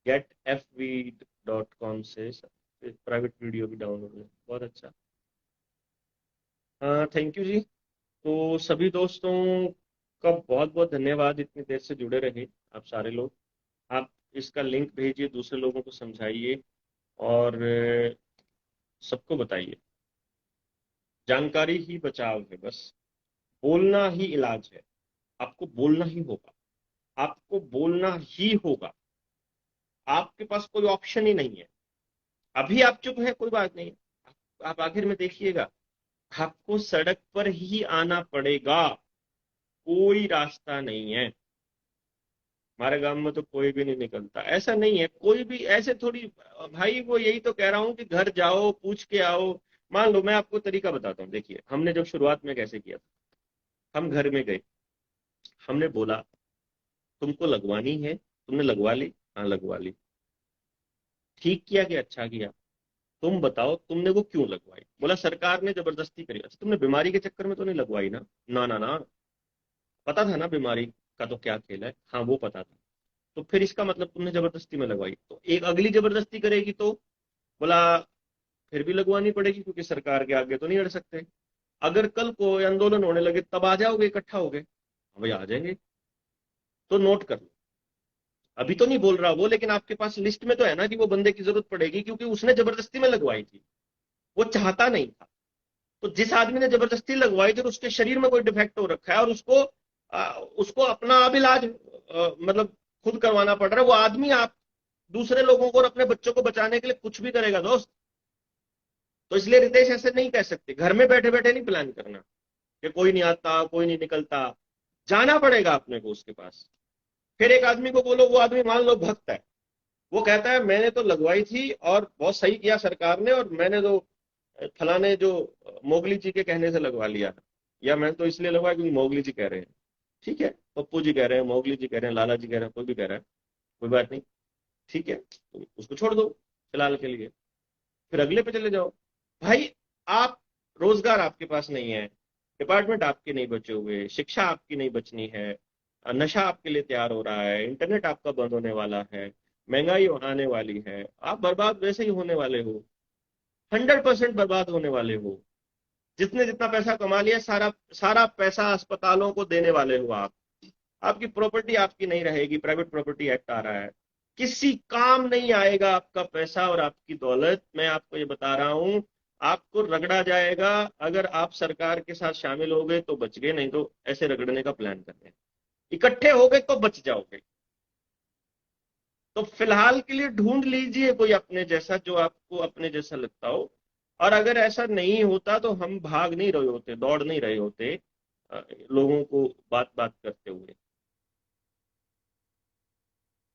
getfv.com से प्राइवेट वीडियो भी डाउनलोड है, बहुत अच्छा। थैंक यू जी। तो सभी दोस्तों का बहुत बहुत धन्यवाद, इतनी देर से जुड़े रहे आप सारे लोग। आप इसका लिंक भेजिए, दूसरे लोगों को समझाइए, और सबको बताइए, जानकारी ही बचाव है बस, बोलना ही इलाज है, आपको बोलना ही होगा, आपको बोलना ही होगा, आपके पास कोई ऑप्शन ही नहीं है। अभी आप चुप हैं, कोई बात नहीं, आप आखिर में देखिएगा, आपको सड़क पर ही आना पड़ेगा, कोई रास्ता नहीं है। हमारे गांव में तो कोई भी नहीं निकलता, ऐसा नहीं है, कोई भी ऐसे थोड़ी, भाई वो यही तो कह रहा हूँ कि घर जाओ, पूछ के आओ, मान लो मैं आपको तरीका बताता हूँ, देखिए हमने जब शुरुआत में कैसे किया था, हम घर में गए, हमने बोला तुमको लगवानी है, तुमने लगवा ली, हाँ लगवा ली, ठीक किया कि अच्छा किया, तुम बताओ तुमने वो क्यों लगवाई, बोला सरकार ने जबरदस्ती करी, अच्छा तुमने बीमारी के चक्कर में तो नहीं लगवाई ना, ना ना ना, पता था ना बीमारी का तो क्या खेल है, हाँ वो पता था, तो फिर इसका मतलब तुमने जबरदस्ती में लगवाई, तो एक अगली जबरदस्ती करेगी तो बोला फिर भी लगवानी पड़ेगी क्योंकि सरकार के आगे तो नहीं अड़ सकते, अगर कल को आंदोलन होने लगे तब आ जाओगे इकट्ठा हो गए, भाई आ जाएंगे, तो नोट कर लो, अभी तो नहीं बोल रहा वो, लेकिन आपके पास लिस्ट में तो है ना कि वो बंदे की जरूरत पड़ेगी क्योंकि उसने जबरदस्ती में लगवाई थी, वो चाहता नहीं था। तो जिस आदमी ने जबरदस्ती लगवाई थी और उसके शरीर में कोई डिफेक्ट हो रखा है और उसको अपना अब इलाज मतलब खुद करवाना पड़ रहा है, वो आदमी आप दूसरे लोगों को और अपने बच्चों को बचाने के लिए कुछ भी करेगा दोस्त। तो इसलिए रितेश ऐसे नहीं कह सकते, घर में बैठे बैठे नहीं प्लान करना कि कोई नहीं आता कोई नहीं निकलता, जाना पड़ेगा अपने को उसके पास। फिर एक आदमी को बोलो, वो आदमी मान लो भक्त है, वो कहता है मैंने तो लगवाई थी और बहुत सही किया सरकार ने, और मैंने तो फलाने जो मोगली जी के कहने से लगवा लिया, या मैं तो इसलिए लगवाया क्योंकि मोगली जी कह रहे हैं, ठीक है, पप्पू जी कह रहे हैं, मोगली जी कह रहे हैं, लाला जी कह रहे हैं, कोई भी कह रहा है, कोई बात नहीं, ठीक है, तो उसको छोड़ दो फिलहाल के लिए, फिर अगले पे चले जाओ। भाई आप, रोजगार आपके पास नहीं है, डिपार्टमेंट आपके नहीं बचे हुए, शिक्षा आपकी नहीं बचनी है, नशा आपके लिए तैयार हो रहा है, इंटरनेट आपका बंद होने वाला है, महंगाई आने वाली है, आप बर्बाद वैसे ही होने वाले हो, 100% बर्बाद होने वाले हो। जितने जितना पैसा कमा लिया सारा सारा पैसा अस्पतालों को देने वाले हो आप, आपकी प्रॉपर्टी आपकी नहीं रहेगी, प्राइवेट प्रॉपर्टी एक्ट आ रहा है, किसी काम नहीं आएगा आपका पैसा और आपकी दौलत, मैं आपको ये बता रहा हूं, आपको रगड़ा जाएगा। अगर आप सरकार के साथ शामिल हो गए तो बच गए, नहीं तो ऐसे रगड़ने का प्लान कर रहे हैं, इकट्ठे हो गए तो बच जाओगे। तो फिलहाल के लिए ढूंढ लीजिए कोई अपने जैसा, जो आपको अपने जैसा लगता हो, और अगर ऐसा नहीं होता तो हम भाग नहीं रहे होते, दौड़ नहीं रहे होते लोगों को बात बात करते हुए,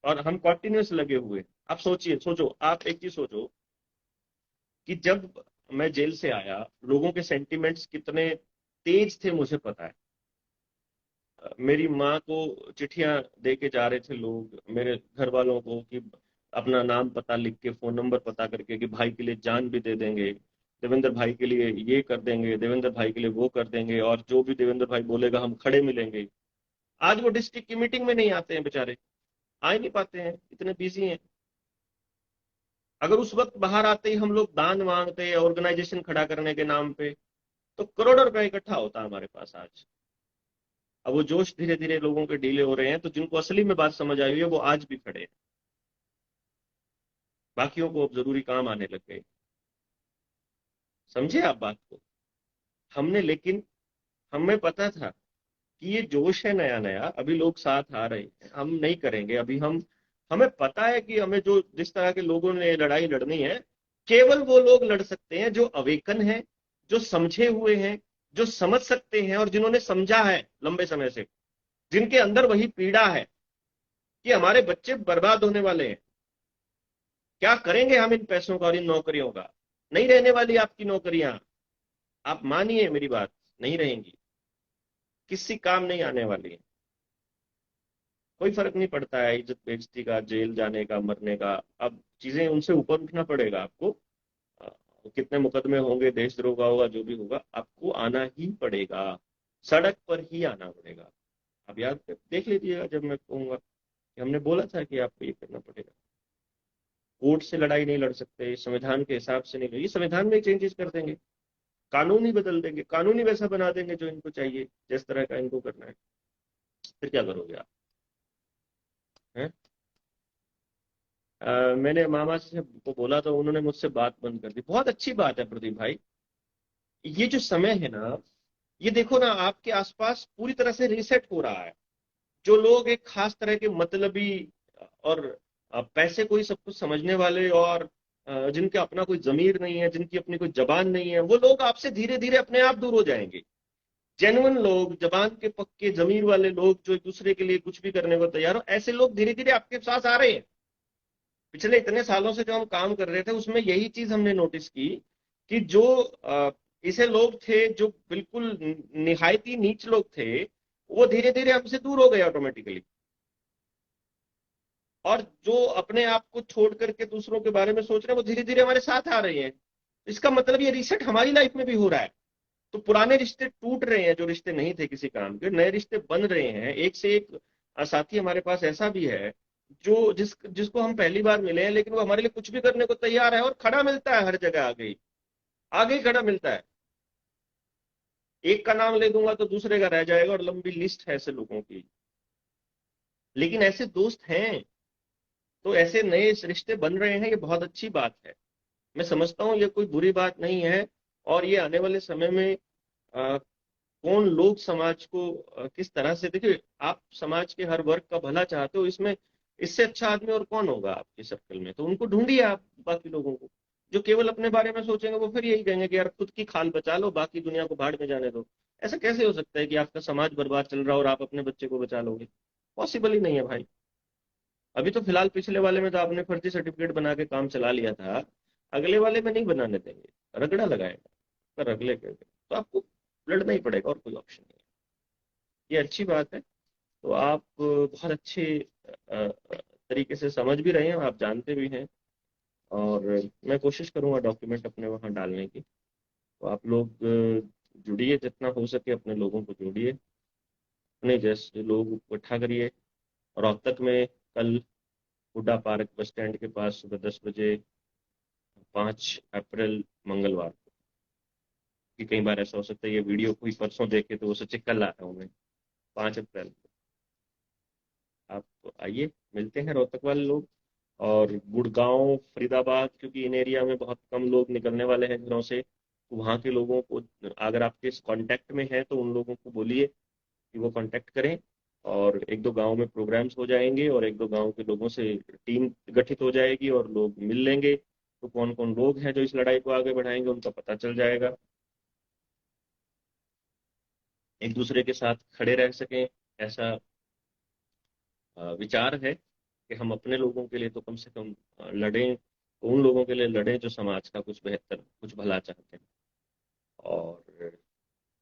और हम कॉन्टिन्यूस लगे हुए। आप सोचिए, सोचो, आप एक चीज सोचो कि जब मैं जेल से आया, लोगों के सेंटिमेंट्स कितने तेज थे मुझे पता है। मेरी माँ को चिट्ठियां दे के जा रहे थे लोग, मेरे घर वालों को, कि अपना नाम पता लिख के, फोन नंबर पता करके, कि भाई के लिए जान भी दे देंगे, देवेंद्र भाई के लिए ये कर देंगे, देवेंद्र भाई के लिए वो कर देंगे, और जो भी देवेंद्र भाई बोलेगा हम खड़े मिलेंगे। आज वो डिस्ट्रिक्ट की मीटिंग में नहीं आते हैं बेचारे, आ ही नहीं पाते हैं, इतने बिजी हैं। अगर उस वक्त बाहर आते ही हम लोग दान मांगते, ऑर्गेनाइजेशन खड़ा करने के नाम पे, तो करोड़ों रुपए इकट्ठा होता हमारे पास आज। अब वो जोश धीरे धीरे लोगों के ढीले हो रहे हैं, तो जिनको असली में बात समझ आई हुई है वो आज भी खड़े हैं, बाकियों को अब जरूरी काम आने लग गए। समझे आप बात को? हमने लेकिन, हमें पता था कि ये जोश है नया नया, अभी लोग साथ आ रहे हैं, हम नहीं करेंगे अभी, हम, हमें पता है कि हमें जो जिस तरह के लोगों ने लड़ाई लड़नी है, केवल वो लोग लड़ सकते हैं जो अवेकन है, जो समझे हुए हैं, जो समझ सकते हैं, और जिन्होंने समझा है लंबे समय से, जिनके अंदर वही पीड़ा है कि हमारे बच्चे बर्बाद होने वाले हैं, क्या करेंगे हम इन पैसों का और इन नौकरियों का, नहीं रहने वाली आपकी नौकरियां, आप मानिए मेरी बात, नहीं रहेंगी, किसी काम नहीं आने वाली है। कोई फर्क नहीं पड़ता है इज्जत बेइज्जती का, जेल जाने का, मरने का, अब चीजें उनसे ऊपर उठना पड़ेगा आपको। अ, कितने मुकदमे होंगे, देशद्रोह का होगा, जो भी होगा, आपको आना ही पड़ेगा, सड़क पर ही आना पड़ेगा। आप याद देख लीजिएगा जब मैं कहूंगा कि हमने बोला था कि आपको ये करना पड़ेगा, कोर्ट से लड़ाई नहीं लड़ सकते, संविधान के हिसाब से नहीं, ये संविधान में चेंजेस कर देंगे, कानून ही बदल देंगे, कानून ही वैसा बना देंगे जो इनको चाहिए, जिस तरह का इनको करना है, फिर क्या करोगे आप? हैं? मैंने मामा से को बोला तो उन्होंने मुझसे बात बंद कर दी। बहुत अच्छी बात है प्रदीप भाई, ये जो समय है ना, ये देखो ना, आपके आसपास पूरी तरह से रीसेट हो रहा है। जो लोग एक खास तरह के मतलबी और पैसे को ही सब कुछ समझने वाले, और जिनके अपना कोई जमीर नहीं है, जिनकी अपनी कोई जबान नहीं है, वो लोग आपसे धीरे धीरे अपने आप दूर हो जाएंगे। जेन्युइन लोग, जबान के पक्के जमीर वाले लोग, जो एक दूसरे के लिए कुछ भी करने को तैयार हो, ऐसे लोग धीरे धीरे आपके पास आ रहे हैं। पिछले इतने सालों से जो हम काम कर रहे थे उसमें यही चीज हमने नोटिस की कि जो ऐसे लोग थे जो बिल्कुल निहायती नीच लोग थे, वो धीरे धीरे हमसे दूर हो गए ऑटोमेटिकली। और जो अपने आप को छोड़ करके दूसरों के बारे में सोच रहे हैं, वो धीरे धीरे हमारे साथ आ रहे हैं। इसका मतलब ये रीसेट हमारी लाइफ में भी हो रहा है। तो पुराने रिश्ते टूट रहे हैं, जो रिश्ते नहीं थे किसी काम के, नए रिश्ते बन रहे हैं। एक से एक साथी हमारे पास ऐसा भी है जो जिसको हम पहली बार मिले हैं, लेकिन वो हमारे लिए कुछ भी करने को तैयार है, और खड़ा मिलता है हर जगह, आगे ही खड़ा मिलता है। एक का नाम ले दूंगा तो दूसरे का रह जाएगा, और लंबी लिस्ट है ऐसे लोगों की। लेकिन ऐसे दोस्त हैं, तो ऐसे नए रिश्ते बन रहे हैं, ये बहुत अच्छी बात है। मैं समझता हूँ ये कोई बुरी बात नहीं है। और ये आने वाले समय में कौन लोग समाज को किस तरह से, देखिए, आप समाज के हर वर्ग का भला चाहते हो, इसमें इससे अच्छा आदमी और कौन होगा आपके सर्कल में? तो उनको ढूंढिए आप, बाकी लोगों को। जो केवल अपने बारे में सोचेंगे वो फिर यही कहेंगे कि यार खुद की खाल बचा लो, बाकी दुनिया को भाड़ में जाने दो। ऐसा कैसे हो सकता है कि आपका समाज बर्बाद चल रहा हो और आप अपने बच्चे को बचा लोगे? पॉसिबल ही नहीं है भाई। अभी तो फिलहाल पिछले वाले में तो आपने फर्जी सर्टिफिकेट बना के काम चला लिया था, अगले वाले में नहीं बनाने देंगे, रगड़ा लगाएगा। पर अगले के तो आपको लड़ना ही पड़ेगा, और कोई ऑप्शन नहीं है। ये अच्छी बात है। तो आप बहुत अच्छे तरीके से समझ भी रहे हैं, आप जानते भी हैं। और मैं कोशिश करूंगा डॉक्यूमेंट अपने वहाँ डालने की। तो आप लोग जुड़िए, जितना हो सके अपने लोगों को जोड़िए, अपने जैसे लोग इकट्ठा करिए। रोहतक में कल हुड्डा पार्क बस स्टैंड के पास सुबह 10 बजे, 5 अप्रैल, मंगलवार को, कि कई बार ऐसा हो सकता है ये वीडियो कोई परसों देखे तो वो सच्चे कल आया हूँ मैं, 5 अप्रैल को आप आइए, मिलते हैं रोहतक वाले लोग। और गुड़गांव, फरीदाबाद, क्योंकि इन एरिया में बहुत कम लोग निकलने वाले हैं घरों से, तो वहाँ के लोगों को अगर आपके कांटेक्ट में है तो उन लोगों को बोलिए कि वो कांटेक्ट करें। और एक दो गांव में प्रोग्राम्स हो जाएंगे, और एक दो गांव के लोगों से टीम गठित हो जाएगी, और लोग मिल लेंगे। तो कौन कौन लोग हैं जो इस लड़ाई को आगे बढ़ाएंगे उनका पता चल जाएगा। एक दूसरे के साथ खड़े रह सकें, ऐसा विचार है कि हम अपने लोगों के लिए तो कम से कम लड़ें, उन लोगों के लिए लड़ें जो समाज का कुछ बेहतर, कुछ भला चाहते हैं। और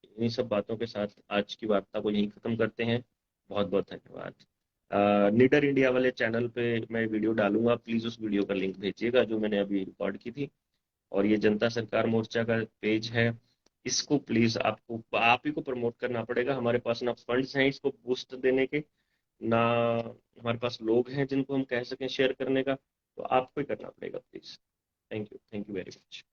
इन्हीं सब बातों के साथ आज की वार्ता को यहीं खत्म करते हैं। बहुत बहुत धन्यवाद। निडर इंडिया वाले चैनल पे मैं वीडियो डालूंगा, प्लीज उस वीडियो का लिंक भेजिएगा जो मैंने अभी रिकॉर्ड की थी। और ये जनता सरकार मोर्चा का पेज है, इसको प्लीज आपको आप ही को प्रमोट करना पड़ेगा। हमारे पास ना फंड्स हैं इसको बूस्ट देने के, ना हमारे पास लोग हैं जिनको हम कह सकें शेयर करने का। तो आपको ही करना पड़ेगा please. Thank you very much.